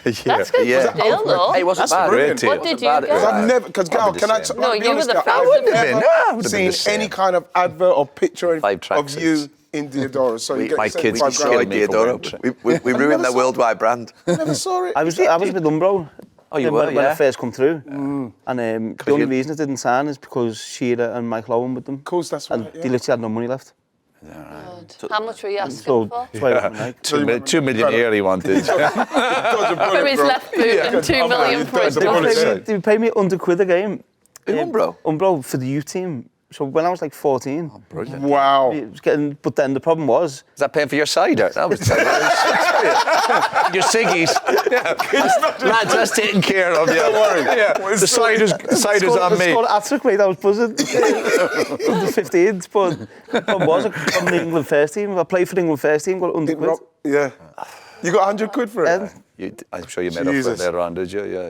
Speaker 4: That's good
Speaker 1: Yeah.
Speaker 4: deal, though.
Speaker 1: Hey, it wasn't
Speaker 3: That's
Speaker 1: bad.
Speaker 3: brilliant.
Speaker 4: What did you
Speaker 1: Bad,
Speaker 4: get?
Speaker 1: it was
Speaker 3: I've
Speaker 1: bad.
Speaker 3: never, because Gal,
Speaker 5: be
Speaker 3: can
Speaker 5: the
Speaker 3: I?
Speaker 5: same.
Speaker 4: No,
Speaker 3: I'll be
Speaker 4: you were
Speaker 3: honest,
Speaker 4: the
Speaker 3: Gal,
Speaker 4: first
Speaker 3: I
Speaker 4: one.
Speaker 3: would
Speaker 4: Would've
Speaker 3: never
Speaker 5: been, yeah, would've been
Speaker 3: seen
Speaker 5: the same.
Speaker 3: any kind of advert or picture
Speaker 5: Five
Speaker 3: of
Speaker 5: tracksuits.
Speaker 3: you in Diodora. So you get
Speaker 5: my kids
Speaker 3: 75
Speaker 5: destroyed
Speaker 3: grand.
Speaker 5: me.
Speaker 1: Diodora. We ruined their worldwide brand.
Speaker 3: Never saw it.
Speaker 2: I was with Umbro.
Speaker 1: Oh, you
Speaker 2: when
Speaker 1: were,
Speaker 2: when
Speaker 1: yeah.
Speaker 2: I first come through, and the only reason I didn't sign is because Shearer and Mike Owen with them.
Speaker 3: Of course, that's
Speaker 2: And
Speaker 3: right.
Speaker 2: they literally had no money left.
Speaker 4: God. How much were you asking
Speaker 2: So,
Speaker 4: for?
Speaker 2: that's why I went Nike.
Speaker 5: 2 million a year he wanted.
Speaker 4: For his left boot and 2 million for his right.
Speaker 2: They paid me £100 a game.
Speaker 1: In Umbro?
Speaker 2: Umbro for the youth team. So when I was like 14,
Speaker 5: Brilliant.
Speaker 3: Wow.
Speaker 2: it was getting. But then the problem was,
Speaker 5: Is that paying for your cider? That was your ciggies. Yeah. Lads, that's taken care of. Don't worry. Yeah. The cider's on me.
Speaker 2: I scored hat-trick, mate. I was buzzing. Under 15s, but the problem was I got the England first team. I played for the England first team, got £100.
Speaker 3: Yeah. You got £100 for it?
Speaker 5: I'm sure you made up for it later on, did you? Yeah.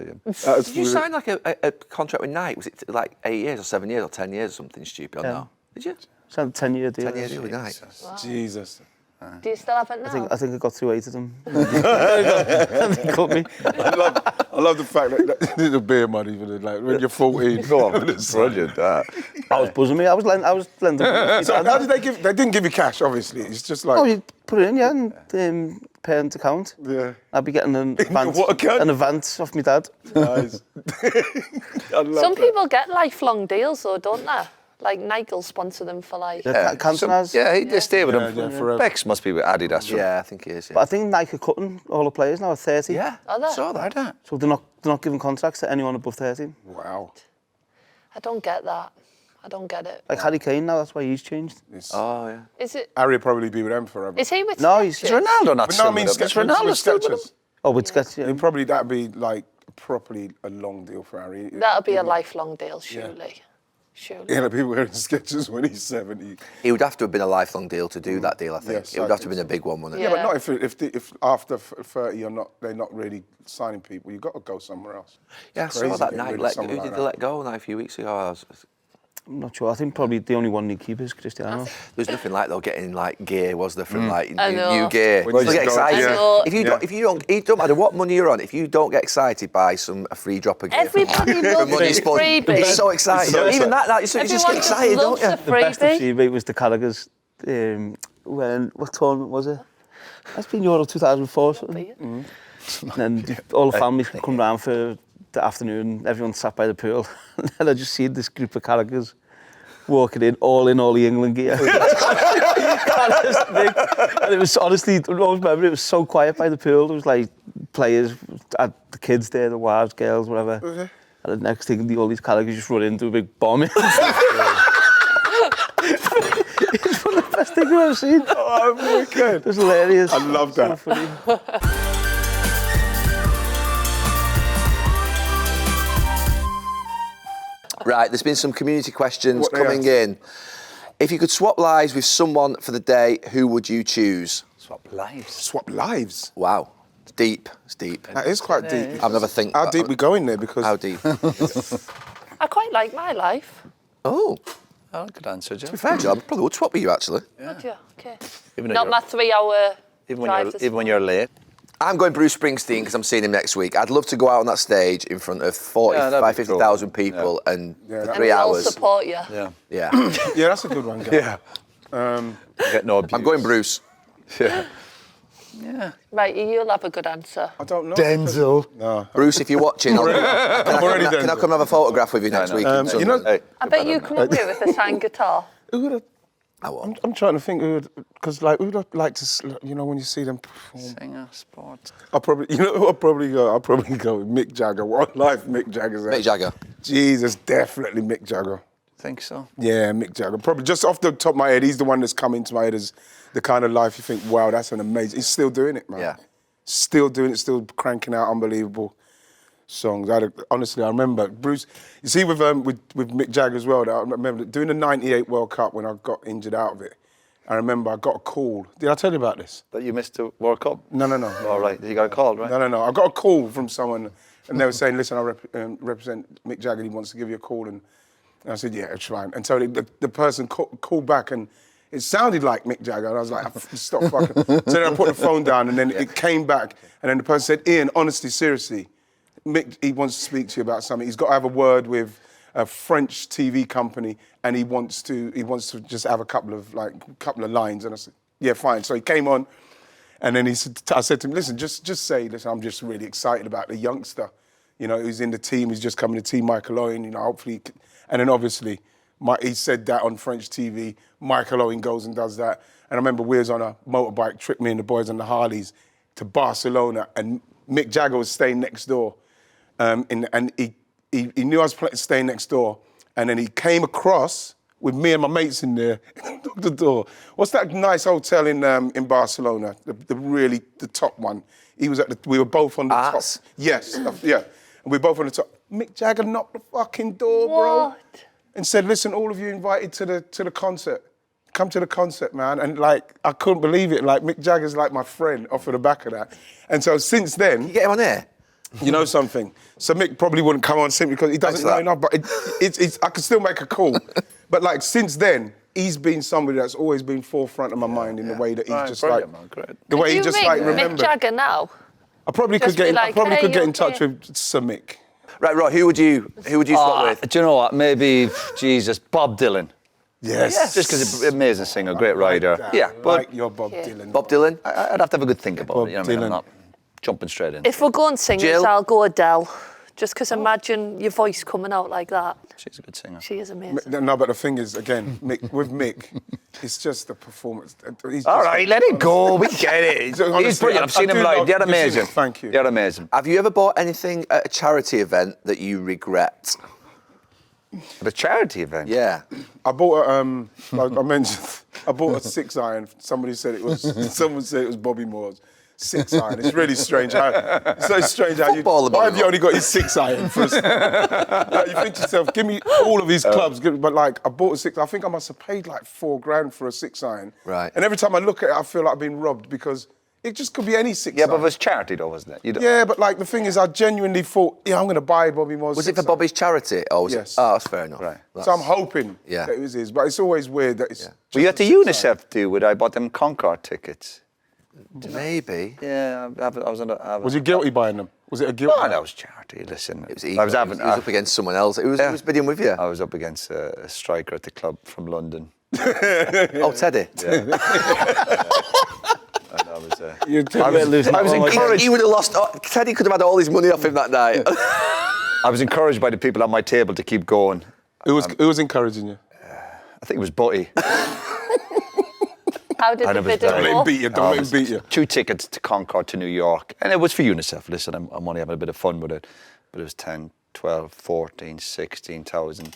Speaker 1: Did you sign like a contract with Nike? Was it like 8 years or 7 years or 10 years or something stupid? Or no? Did you?
Speaker 2: Signed a 10-year deal.
Speaker 1: 10 years with Nike.
Speaker 4: Wow.
Speaker 3: Jesus.
Speaker 4: Do you still have it now?
Speaker 2: I think I got through 8 of them. And they cut me.
Speaker 3: I love the fact that the beer money like when you're 14.
Speaker 5: Go on, brilliant.
Speaker 2: I was buzzing me. I was lending.
Speaker 3: So how did they give? They didn't give you cash, obviously. It's just like.
Speaker 2: Oh, you put it in, yeah, and parent account.
Speaker 3: Yeah.
Speaker 2: I'd be getting an advance off my dad.
Speaker 3: Nice.
Speaker 4: Some people get lifelong deals though, don't they? Like Nike will sponsor them for like...
Speaker 2: Cantona's.
Speaker 5: Yeah, they stay with them.
Speaker 3: forever.
Speaker 5: Bex must be with Adidas.
Speaker 1: Yeah, I think he is.
Speaker 2: But I think Nike are cutting all the players now at 30.
Speaker 1: Yeah,
Speaker 4: Are they?
Speaker 1: saw that.
Speaker 2: So they're not giving contracts to anyone above 13.
Speaker 3: Wow.
Speaker 4: I don't get that. I don't get it.
Speaker 2: Like Harry Kane now, that's why he's changed.
Speaker 1: Oh, yeah.
Speaker 4: Is it?
Speaker 3: Harry will probably be with them forever.
Speaker 4: Is he with?
Speaker 2: No, he's...
Speaker 5: Is Ronaldo not
Speaker 3: But
Speaker 5: still
Speaker 3: no, I mean,
Speaker 5: with them? Is
Speaker 3: Skechers,
Speaker 5: Ronaldo
Speaker 3: with
Speaker 5: still with them?
Speaker 3: Skechers.
Speaker 2: Oh, with Skechers.
Speaker 3: It'd probably that'd be like properly a long deal for Harry.
Speaker 4: That'll be a lifelong deal, surely. Surely.
Speaker 3: Yeah, the people wearing Skechers when he's 70.
Speaker 1: He would have to have been a lifelong deal to do that deal, I think.
Speaker 3: Yes,
Speaker 1: it would
Speaker 3: I
Speaker 1: have to have
Speaker 3: think
Speaker 1: been a big one, wouldn't it?
Speaker 3: Yeah, but not if after 30 they're not really signing people. You've got to go somewhere else.
Speaker 1: Yeah, I
Speaker 3: It's
Speaker 1: saw
Speaker 3: crazy
Speaker 1: that
Speaker 3: getting
Speaker 1: night.
Speaker 3: rid of
Speaker 1: Who
Speaker 3: someone
Speaker 1: did
Speaker 3: like
Speaker 1: they
Speaker 3: that.
Speaker 1: let go a few weeks ago?
Speaker 2: I'm not sure. I think probably the only one they keep is Cristiano.
Speaker 1: There's nothing like they'll get in like gear, was there, from like
Speaker 4: I know.
Speaker 1: new gear.
Speaker 3: When you
Speaker 1: They'll get
Speaker 3: go-
Speaker 1: excited.
Speaker 3: Yeah.
Speaker 4: I know.
Speaker 1: If you don't, it don't matter what money you're on. If you don't get excited by a free drop of gear,
Speaker 4: Everybody
Speaker 1: the
Speaker 4: loves
Speaker 1: money's
Speaker 4: a
Speaker 1: fun.
Speaker 4: freebie.
Speaker 1: It's so exciting.
Speaker 3: So
Speaker 1: Even
Speaker 3: exciting.
Speaker 1: that, you just
Speaker 4: Everyone
Speaker 1: get excited, don't
Speaker 4: loves
Speaker 1: you?
Speaker 4: a
Speaker 2: The best I've
Speaker 4: freebie.
Speaker 2: seen, mate, was the Carragher's. When what tournament was it? That's been Euro 2004 or something. And then all the families come round for the afternoon. Everyone sat by the pool, and then I just see this group of Carragher's walking in all the England gear. And it was honestly, I always remember, it was so quiet by the pool. There was like players, had the kids there, the wives, girls, whatever.
Speaker 3: Okay.
Speaker 2: And the next thing, all these Carragher's just run into a big bomb. It's one of the best things I've ever seen.
Speaker 3: Oh, wicked.
Speaker 2: It was hilarious.
Speaker 3: I love that.
Speaker 2: So funny.
Speaker 1: Right, there's been some community questions
Speaker 3: What they
Speaker 1: coming
Speaker 3: asked?
Speaker 1: in. If you could swap lives with someone for the day, who would you choose?
Speaker 5: Swap lives.
Speaker 3: Swap lives.
Speaker 1: Wow, it's deep. It's deep.
Speaker 3: That is quite deep.
Speaker 1: I've never think.
Speaker 3: How deep we go in there because
Speaker 1: How deep?
Speaker 4: I quite like my life.
Speaker 1: Oh,
Speaker 5: Oh, good answer, Joe.
Speaker 1: fair job. Probably would swap with you actually.
Speaker 4: Would you? Okay.
Speaker 5: Even though
Speaker 4: Not
Speaker 5: you're-
Speaker 4: my 3-hour
Speaker 5: Even
Speaker 4: drive.
Speaker 5: when you're late.
Speaker 1: I'm going Bruce Springsteen because I'm seeing him next week. I'd love to go out on that stage in front of 45, 50,000 people and for
Speaker 3: that-
Speaker 1: 3
Speaker 4: and they'll
Speaker 1: hours.
Speaker 4: support you.
Speaker 5: Yeah.
Speaker 1: Yeah.
Speaker 3: yeah, that's a good one. Guy.
Speaker 5: Get no abuse.
Speaker 1: I'm going Bruce.
Speaker 5: Yeah.
Speaker 4: Right, you'll have a good answer.
Speaker 3: I don't know.
Speaker 5: Denzel.
Speaker 3: No.
Speaker 1: Bruce, if you're watching, can
Speaker 3: already
Speaker 1: I
Speaker 3: done
Speaker 1: come have a photograph with you next
Speaker 5: no.
Speaker 1: week?
Speaker 3: You know,
Speaker 5: Hey,
Speaker 4: I bet you come up here with a signed guitar.
Speaker 3: who would have?
Speaker 1: I won't.
Speaker 3: I'm trying to think who would, because like who would I like to, when you see them perform.
Speaker 5: singer, sports.
Speaker 3: I'll probably, who I'll probably go with Mick Jagger. What life Mick Jagger's at.
Speaker 1: Mick Jagger.
Speaker 3: Jesus, definitely Mick Jagger.
Speaker 5: Think so?
Speaker 3: Yeah, Mick Jagger. Probably just off the top of my head, he's the one that's come into my head as the kind of life you think, wow, that's an amazing. He's still doing it, man.
Speaker 1: Yeah.
Speaker 3: Still doing it, still cranking out unbelievable songs. Honestly, I remember Bruce. You see, with Mick Jagger as well. I remember doing the '98 World Cup when I got injured out of it. I remember I got a call. Did I tell you about this?
Speaker 5: That you missed the World Cup?
Speaker 3: No.
Speaker 5: All right. You got a call, right?
Speaker 3: No. I got a call from someone, and they were saying, "Listen, I represent Mick Jagger. He wants to give you a call." And I said, "Yeah, it's fine." And so the person called back, and it sounded like Mick Jagger. And I was like, "Stop fucking." So then I put the phone down, and then it came back, and then the person said, "Ian, honestly, seriously, Mick, he wants to speak to you about something. He's got to have a word with a French TV company, and he wants to just have a couple of lines." And I said, "Yeah, fine." So he came on, and then I said to him, "Listen, just say, listen, I'm just really excited about the youngster, who's in the team. He's just coming to Team Michael Owen, hopefully." And then obviously He said that on French TV. Michael Owen goes and does that. And I remember we was on a motorbike trip, me and the boys on the Harleys, to Barcelona, and Mick Jagger was staying next door. And he knew I was staying next door, and then he came across with me and my mates in there, knocked the door. What's that nice hotel in Barcelona? The top one. We were both on the top. Yes, yeah. And we were both on the top. Mick Jagger knocked the fucking door, bro. And said, listen, all of you invited to the concert. Come to the concert, man. And like, I couldn't believe it. Like, Mick Jagger's like my friend off of the back of that. And so since then...
Speaker 1: You get him on there?
Speaker 3: You know something? So Mick probably wouldn't come on simply because he doesn't know enough, but I could still make a call. But like, since then, he's been somebody that's always been forefront of my mind in the way that he's just like...
Speaker 5: Man, great.
Speaker 3: The way he just like remembered.
Speaker 4: Mick Jagger now?
Speaker 3: I probably could get in touch with Sir Mick.
Speaker 1: Right, who would you start with?
Speaker 5: Do you know what? Maybe, Jesus, Bob Dylan.
Speaker 3: Yes.
Speaker 5: Just because he's an amazing singer, great writer.
Speaker 3: Yeah, but like your Bob Dylan.
Speaker 1: Bob Dylan?
Speaker 5: I'd have to have a good think about
Speaker 3: Bob
Speaker 5: it. You know what I mean?
Speaker 3: Dylan.
Speaker 5: I'm not jumping straight in.
Speaker 4: If we're going singers,
Speaker 1: Jill?
Speaker 4: I'll go Adele. Just because imagine your voice coming out like that.
Speaker 5: She's a good singer.
Speaker 4: She is amazing.
Speaker 3: No, but the thing is, again, with Mick, it's just the performance.
Speaker 5: All right, let it go. We get it. He's brilliant. I've seen him live. They're amazing.
Speaker 3: Thank you.
Speaker 5: They're amazing.
Speaker 1: Have you ever bought anything at a charity event that you regret?
Speaker 5: At a charity event?
Speaker 3: Yeah. I bought like I mentioned, I bought a 6-iron. Someone said it was Bobby Moore's 6-iron. It's really strange. It's so strange how why have you only got his 6-iron for like, you think to yourself, give me all of his clubs, but like I bought a 6, I think I must have paid like $4,000 for a 6-iron.
Speaker 1: Right.
Speaker 3: And every time I look at it, I feel like I've been robbed because it just could be any 6-iron.
Speaker 5: Yeah, but it was charity though, wasn't it?
Speaker 3: Yeah, but like the thing is, I genuinely thought, I'm going to buy Bobby Moore's.
Speaker 1: Was it for Bobby's charity? Or was
Speaker 3: yes.
Speaker 1: It? Oh, that's fair enough.
Speaker 5: Right.
Speaker 3: So I'm hoping that it was his, but it's always weird that it's...
Speaker 5: Well, you had the UNICEF do it. I bought them Concorde tickets.
Speaker 1: Maybe.
Speaker 5: Yeah, I was on a...
Speaker 3: Was you guilty buying them? Was it a guilty?
Speaker 5: No, that was charity. Listen,
Speaker 1: It was equal. He was up against someone else. It was bidding with you.
Speaker 5: I was up against a striker at the club from London.
Speaker 1: Oh, Teddy.
Speaker 5: Yeah. And
Speaker 1: I was encouraged. He would have lost. Teddy could have had all his money off him that night.
Speaker 5: I was encouraged by the people at my table to keep going.
Speaker 3: Who was encouraging you?
Speaker 5: I think it was Butty.
Speaker 4: How did the bidding go?
Speaker 3: Don't let him beat you.
Speaker 5: 2 tickets to Concorde to New York. And it was for UNICEF. Listen, I'm only having a bit of fun with it. But it was 10, 12, 14, 16,000.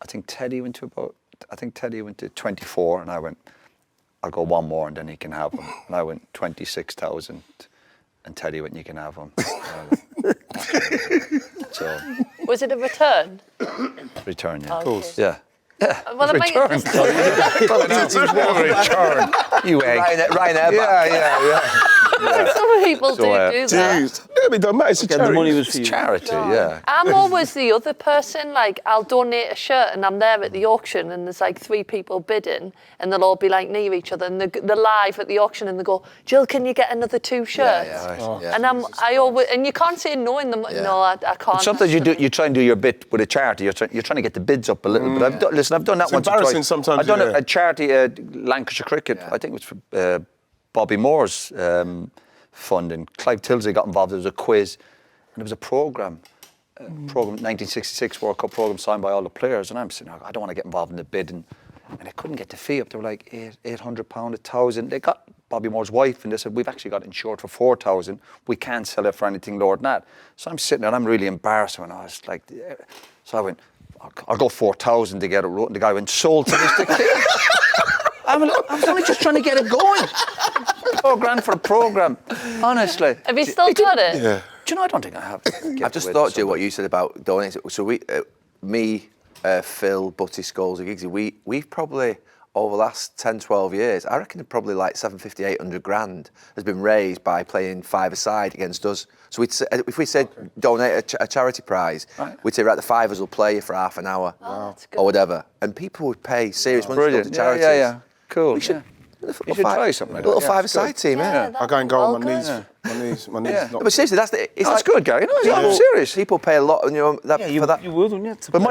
Speaker 5: I think Teddy went to 24, and I went, I'll go one more and then he can have them. And I went 26,000, and Teddy went, you can have them. So,
Speaker 4: Was it a return?
Speaker 5: return, yeah.
Speaker 4: Of course.
Speaker 5: Yeah.
Speaker 4: Well, it might
Speaker 5: Return. Return. You egg.
Speaker 1: Ryanair.
Speaker 5: Yeah.
Speaker 4: Some people do that.
Speaker 3: Yeah, it don't matter. It's a charity.
Speaker 2: The money was for
Speaker 5: It's
Speaker 2: you.
Speaker 5: charity, yeah.
Speaker 4: I'm always the other person, like, I'll donate a shirt and I'm there at the auction and there's like 3 people bidding and they'll all be like near each other and they're live at the auction and they go, Jill, can you get another 2 shirts?
Speaker 1: Yeah.
Speaker 4: And and you can't say no in the, no, I can't.
Speaker 5: But sometimes you try and do your bit with a charity, you're trying to get the bids up a little bit. I've done that
Speaker 3: It's
Speaker 5: once or
Speaker 3: embarrassing
Speaker 5: twice.
Speaker 3: sometimes,
Speaker 5: I've done
Speaker 3: yeah.
Speaker 5: a charity, Lancashire Cricket, I think it was for Bobby Moore's fund, and Clive Tilsley got involved. There was a quiz, and there was a programme, 1966 World Cup programme signed by all the players, and I'm saying, I don't want to get involved in the bidding. And they couldn't get the fee up. They were like £800, £1,000. They got Bobby Moore's wife, and they said, we've actually got it insured for £4,000. We can't sell it for anything lower than that. So I'm sitting there, and I'm really embarrassed. And I was like, so I went, I'll go 4,000 to get it wrote. And the guy went, sold to Mr. King. I was only just trying to get it going. £4,000 for a programme, honestly.
Speaker 4: Have you still got it?
Speaker 3: Yeah.
Speaker 5: Do you know, I don't think I have.
Speaker 1: I've just thought, Jill, what you said about donating. So me, Phil, Butty, Scholes, and Giggsy, we've probably, over the last 10, 12 years, I reckon probably like 750, 800 grand has been raised by playing 5-a-side against us. So if we said donate a charity prize, we'd say, right, the 5-ers will play you for half an hour or whatever. And people would pay serious money to go to charities.
Speaker 5: Yeah. Cool.
Speaker 1: We should...
Speaker 5: You should try something like
Speaker 1: that. A little 5-a-side team,
Speaker 4: Yeah,
Speaker 3: I go and go on my knees.
Speaker 4: welcome.
Speaker 3: My knees.
Speaker 5: Yeah.
Speaker 3: Not...
Speaker 1: No, but seriously,
Speaker 5: That's good, Gary. No, I'm serious.
Speaker 1: People pay a lot, for that.
Speaker 2: You would, wouldn't you?
Speaker 5: But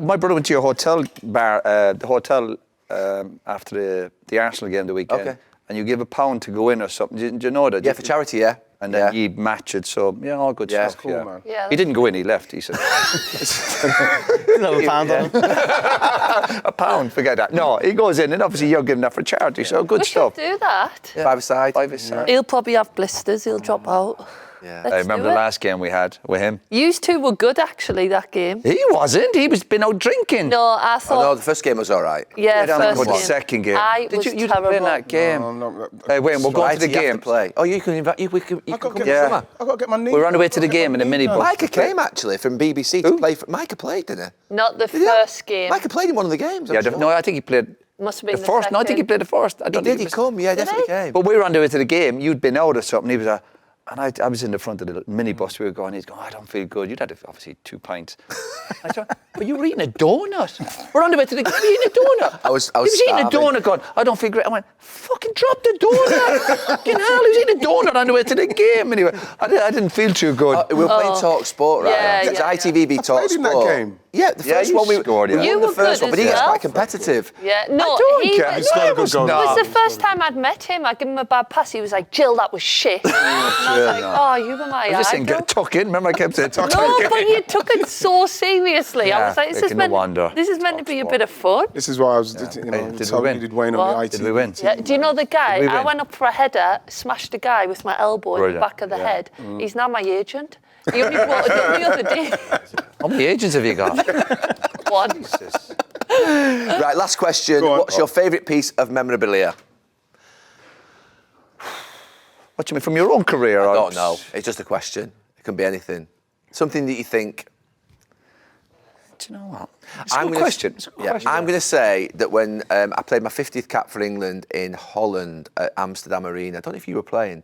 Speaker 5: my brother went to your hotel bar, the hotel after the Arsenal game the weekend, and you give £1 to go in or something. Do you know that?
Speaker 1: Yeah, for charity, yeah.
Speaker 5: And then you match it, so yeah, all good stuff.
Speaker 3: Cool,
Speaker 5: yeah.
Speaker 3: man.
Speaker 4: Yeah,
Speaker 5: He didn't go in, he left, he said.
Speaker 2: Didn't have a pound on him.
Speaker 5: A pound, forget that. No, he goes in, and obviously you're giving that for charity, so good
Speaker 4: we
Speaker 5: stuff.
Speaker 4: should do that.
Speaker 1: Yeah. Five-a-side.
Speaker 5: Five-a-side.
Speaker 4: He'll probably have blisters. He'll drop out.
Speaker 1: Yeah.
Speaker 4: Let's
Speaker 5: I remember
Speaker 4: do
Speaker 5: the
Speaker 4: it.
Speaker 5: last game we had with him.
Speaker 4: You two were good, actually, that game.
Speaker 5: He wasn't, he was been out drinking.
Speaker 4: No, I
Speaker 1: Oh,
Speaker 4: thought...
Speaker 1: no, the first game was all right.
Speaker 4: Yeah,
Speaker 5: don't
Speaker 4: first
Speaker 5: know
Speaker 4: game.
Speaker 5: about the second game.
Speaker 4: I
Speaker 5: Did
Speaker 4: was
Speaker 5: you
Speaker 4: terrible.
Speaker 5: play in that game?
Speaker 3: No,
Speaker 5: Hey, Wayne, we're going to the
Speaker 1: You have
Speaker 5: game.
Speaker 1: to play. Oh, you can invite. You can
Speaker 3: I got
Speaker 1: come
Speaker 3: to
Speaker 1: in the
Speaker 3: get
Speaker 1: summer.
Speaker 3: I got to get my knee.
Speaker 5: We're on the way to the game in a minibus.
Speaker 1: Micah came actually from BBC to play for. Micah played, didn't he?
Speaker 4: Not the
Speaker 1: Did he?
Speaker 4: first game.
Speaker 1: Micah played in one of the games. I'm
Speaker 5: Yeah,
Speaker 1: sure.
Speaker 5: no, I think he played
Speaker 4: Must have been
Speaker 5: the
Speaker 4: the
Speaker 5: first. No, I think he
Speaker 4: second.
Speaker 5: played the first. I
Speaker 1: He
Speaker 5: don't
Speaker 1: did.
Speaker 5: think
Speaker 1: He
Speaker 5: was-
Speaker 1: come. Yeah,
Speaker 4: Did
Speaker 1: definitely
Speaker 4: he?
Speaker 1: came.
Speaker 5: But we were on the way to the game. You'd been out or something. He was and I was in the front of the minibus. We were going. He's going. I don't feel good. You'd had obviously 2 pints. I said, but you were eating a donut. We're on the way to the game. You eating a donut.
Speaker 1: I was
Speaker 5: He was eating a
Speaker 1: starving.
Speaker 5: donut. Going. I don't feel great. I went. Fucking drop the donut. Fucking hell. He was eating a donut on the way to the game. Anyway, I didn't feel too good.
Speaker 1: We were playing Talk Sport, right?
Speaker 4: Yeah,
Speaker 1: It's
Speaker 4: yeah,
Speaker 1: ITV Talk
Speaker 3: played in that
Speaker 1: Sport.
Speaker 3: game.
Speaker 1: Yeah, the
Speaker 5: Yeah,
Speaker 1: first
Speaker 5: you
Speaker 1: one we
Speaker 5: scored, yeah.
Speaker 1: we
Speaker 4: You
Speaker 1: won the
Speaker 4: were
Speaker 1: first
Speaker 4: good
Speaker 1: one, but
Speaker 4: as
Speaker 1: he gets
Speaker 4: well.
Speaker 1: quite competitive.
Speaker 4: Yeah, no,
Speaker 5: don't
Speaker 4: he
Speaker 5: care.
Speaker 4: was,
Speaker 3: He's got a good goal.
Speaker 4: it was the first time I'd met him. I gave him a bad pass. He was like, Jill, that was shit. And I was like, oh, you were my
Speaker 5: I was just saying,
Speaker 4: idol.
Speaker 5: get tuck in. Remember, I kept saying tuck
Speaker 4: No,
Speaker 5: in.
Speaker 4: but you took it so seriously.
Speaker 5: Yeah,
Speaker 4: I was like,
Speaker 5: no wonder.
Speaker 4: this is meant to be a bit of fun.
Speaker 3: This is why I was,
Speaker 5: Hey,
Speaker 3: told
Speaker 5: did we win?
Speaker 3: you did Wayne on
Speaker 4: What?
Speaker 3: the ITV.
Speaker 5: Did we win?
Speaker 4: Yeah, do you know the guy?
Speaker 5: Did we
Speaker 4: I
Speaker 5: win?
Speaker 4: went up for a header, smashed a guy with my elbow in the
Speaker 5: Brilliant.
Speaker 4: back of the head. He's now my agent. He only brought it up the other day.
Speaker 5: How many agents have you got?
Speaker 4: One.
Speaker 1: Right, last question.
Speaker 3: Go on.
Speaker 1: What's your favourite piece of memorabilia?
Speaker 5: What do you mean, from your own career?
Speaker 1: I don't know. It's just a question. It can be anything. Something that you think.
Speaker 5: Do you know what? It's a good question. It's a good question.
Speaker 1: I'm going to say that when I played my 50th cap for England in Holland at Amsterdam Arena, I don't know if you were playing,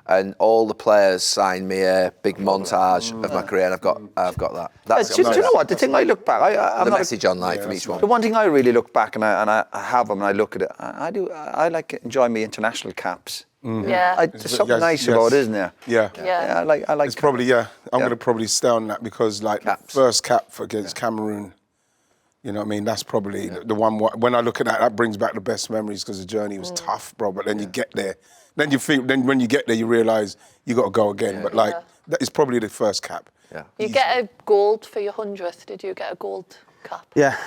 Speaker 1: and all the players signed me a big montage of my career, and I've got that. That's
Speaker 5: Do you know what? The thing I look back, I'm
Speaker 1: the
Speaker 5: not
Speaker 1: message online from each one.
Speaker 5: The one thing I really look back and I have them and I look at it, I like enjoy my international caps.
Speaker 4: Yeah.
Speaker 5: There's something
Speaker 3: Yes,
Speaker 5: nice
Speaker 3: yes.
Speaker 5: about it, isn't there?
Speaker 3: Yeah.
Speaker 4: Yeah.
Speaker 5: I like.
Speaker 3: It's probably, I'm going to probably stay on that because, like,
Speaker 1: Caps.
Speaker 3: the first cap against Cameroon, you know what I mean? That's probably the one, when I look at that, that brings back the best memories because the journey was tough, bro. But then you get there. Then you think, then when you get there, you realise you got to go again. But, like, that is probably the first cap.
Speaker 1: Yeah.
Speaker 4: You get a gold for your 100th. Did you get a gold cap?
Speaker 2: Yeah.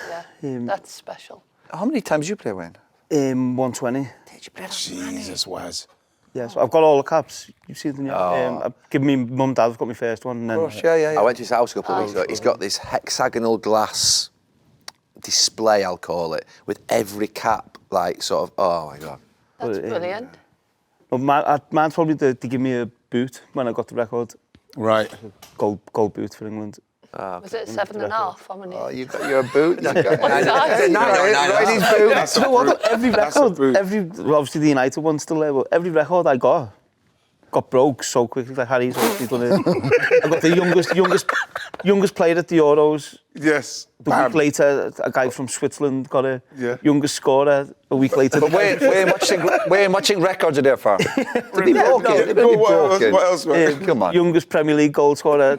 Speaker 4: Yeah. That's special.
Speaker 5: How many times you play, Wayne?
Speaker 2: 120.
Speaker 5: Did you play
Speaker 3: Jesus, Waz.
Speaker 2: Yeah, so I've got all the caps. You've seen them, yeah. I've given me mum and dad. I've got my first one. And then,
Speaker 5: Of course, yeah.
Speaker 1: I went to his house a couple of weeks ago. He's got this hexagonal glass display, I'll call it, with every cap, like, sort of, oh my God.
Speaker 4: That's brilliant.
Speaker 2: Well, mine's probably they give me a boot when I got the record.
Speaker 3: Right.
Speaker 2: Gold boot for England.
Speaker 4: Was it 7.5? How many?
Speaker 5: Oh, you got your boot.
Speaker 4: What's that?
Speaker 5: Riding's boot.
Speaker 3: That's a
Speaker 2: So
Speaker 3: boot.
Speaker 2: every
Speaker 3: That's a
Speaker 2: record,
Speaker 3: boot.
Speaker 2: obviously the United one's still there, but every record I got broke so quickly. Like Harry's obviously done it. I got the youngest player at the Euros.
Speaker 3: Yes.
Speaker 2: A week later, a guy from Switzerland got a youngest scorer. A week later,
Speaker 5: But Wayne, watching records are there for. To be broken.
Speaker 3: What else, man?
Speaker 5: Come on.
Speaker 2: youngest Premier League goal scorer.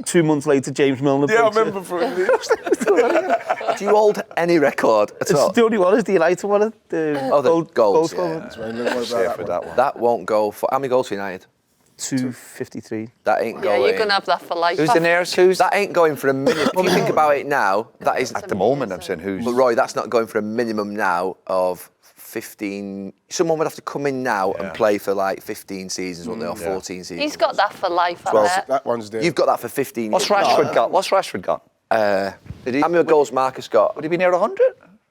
Speaker 2: 2 months later, James Milner.
Speaker 3: Yeah, I
Speaker 2: breaks it.
Speaker 3: remember from it.
Speaker 1: Do you hold any record at
Speaker 2: It's
Speaker 1: all?
Speaker 2: the only one is the United one. The
Speaker 1: goals,
Speaker 2: scorer.
Speaker 5: Share for that one.
Speaker 1: That won't go for. How many goals for United?
Speaker 2: 253.
Speaker 1: That ain't
Speaker 4: Yeah,
Speaker 1: going.
Speaker 4: you're going to have that for life.
Speaker 5: Who's the nearest? Who's
Speaker 1: That ain't going for a minimum. If you think about it now, that is.
Speaker 5: at the moment? I'm saying who's.
Speaker 1: But Roy, that's not going for a minimum now of 15. Someone would have to come in now and play for like 15 seasons, wouldn't they, or 14 seasons?
Speaker 4: He's got that for life, I
Speaker 1: Well,
Speaker 4: bet.
Speaker 3: That one's there.
Speaker 1: You've got that for 15
Speaker 5: What's
Speaker 1: years.
Speaker 5: Rashford got? What's Rashford got? Did he?
Speaker 1: How many goals Marcus got?
Speaker 5: Would he be near 100?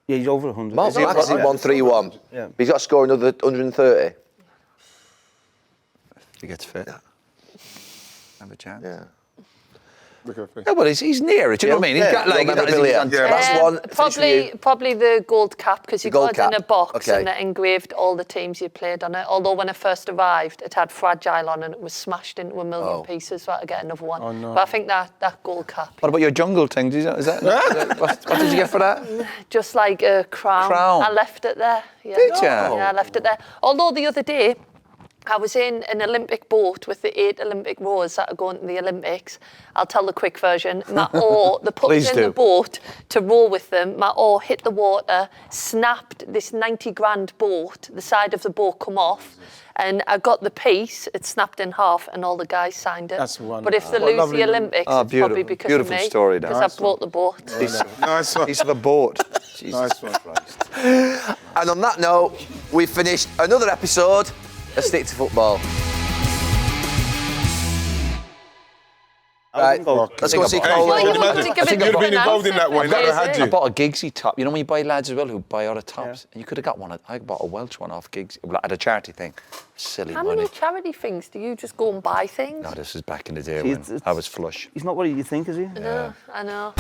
Speaker 2: Yeah, he's over 100.
Speaker 1: Marcus is 131.
Speaker 2: Yeah.
Speaker 1: He's got to score another 130.
Speaker 5: He gets fit. Have a chance.
Speaker 1: Yeah.
Speaker 3: Look at
Speaker 5: Yeah, well, he's near it. Do you know what I mean? He's got like
Speaker 1: memorabilia.
Speaker 5: he's
Speaker 3: Yeah,
Speaker 1: That's one. Finish with you.
Speaker 4: Probably the gold cap because you
Speaker 1: gold
Speaker 4: got it in
Speaker 1: cap.
Speaker 4: a box
Speaker 1: Okay.
Speaker 4: and it engraved all the teams you played on it. Although when it first arrived, it had fragile on and it was smashed into a million pieces, so I had to get another one.
Speaker 3: Oh, no.
Speaker 4: But I think that gold cap,
Speaker 5: What about your jungle thing? Is that what did you get for that?
Speaker 4: just like a crown.
Speaker 5: Crown.
Speaker 4: I left it there. Yeah.
Speaker 5: Did ya?
Speaker 4: Yeah, I left it there. Although the other day, I was in an Olympic boat with the 8 Olympic rowers that are going to the Olympics. I'll tell the quick version. My oar, they put us in the boat to row with them. My oar hit the water, snapped this 90 grand boat. The side of the boat come off. And I got the piece, it snapped in half, and all the guys signed it.
Speaker 3: That's wonderful.
Speaker 4: But if they lose the Olympics, it's probably because of
Speaker 5: beautiful
Speaker 4: me.
Speaker 5: story,
Speaker 4: because I brought the boat.
Speaker 3: Nice one.
Speaker 5: Piece of a boat.
Speaker 3: Nice one.
Speaker 1: And on that note, we've finished another episode of Stick to Football. Right, let's go see Cole.
Speaker 4: Well, you want to give
Speaker 3: I think
Speaker 4: it
Speaker 3: you'd have been involved in that one. Never had you.
Speaker 5: I bought a Giggsy top. You know when you buy lads as well who buy other tops? And you could have got one. I bought a Welsh one off Giggsy at a charity thing. Silly
Speaker 4: How
Speaker 5: money.
Speaker 4: many charity things do you just go and buy things?
Speaker 5: No, this is back in the day when I was flush.
Speaker 2: He's not what you think, is he?
Speaker 4: I know.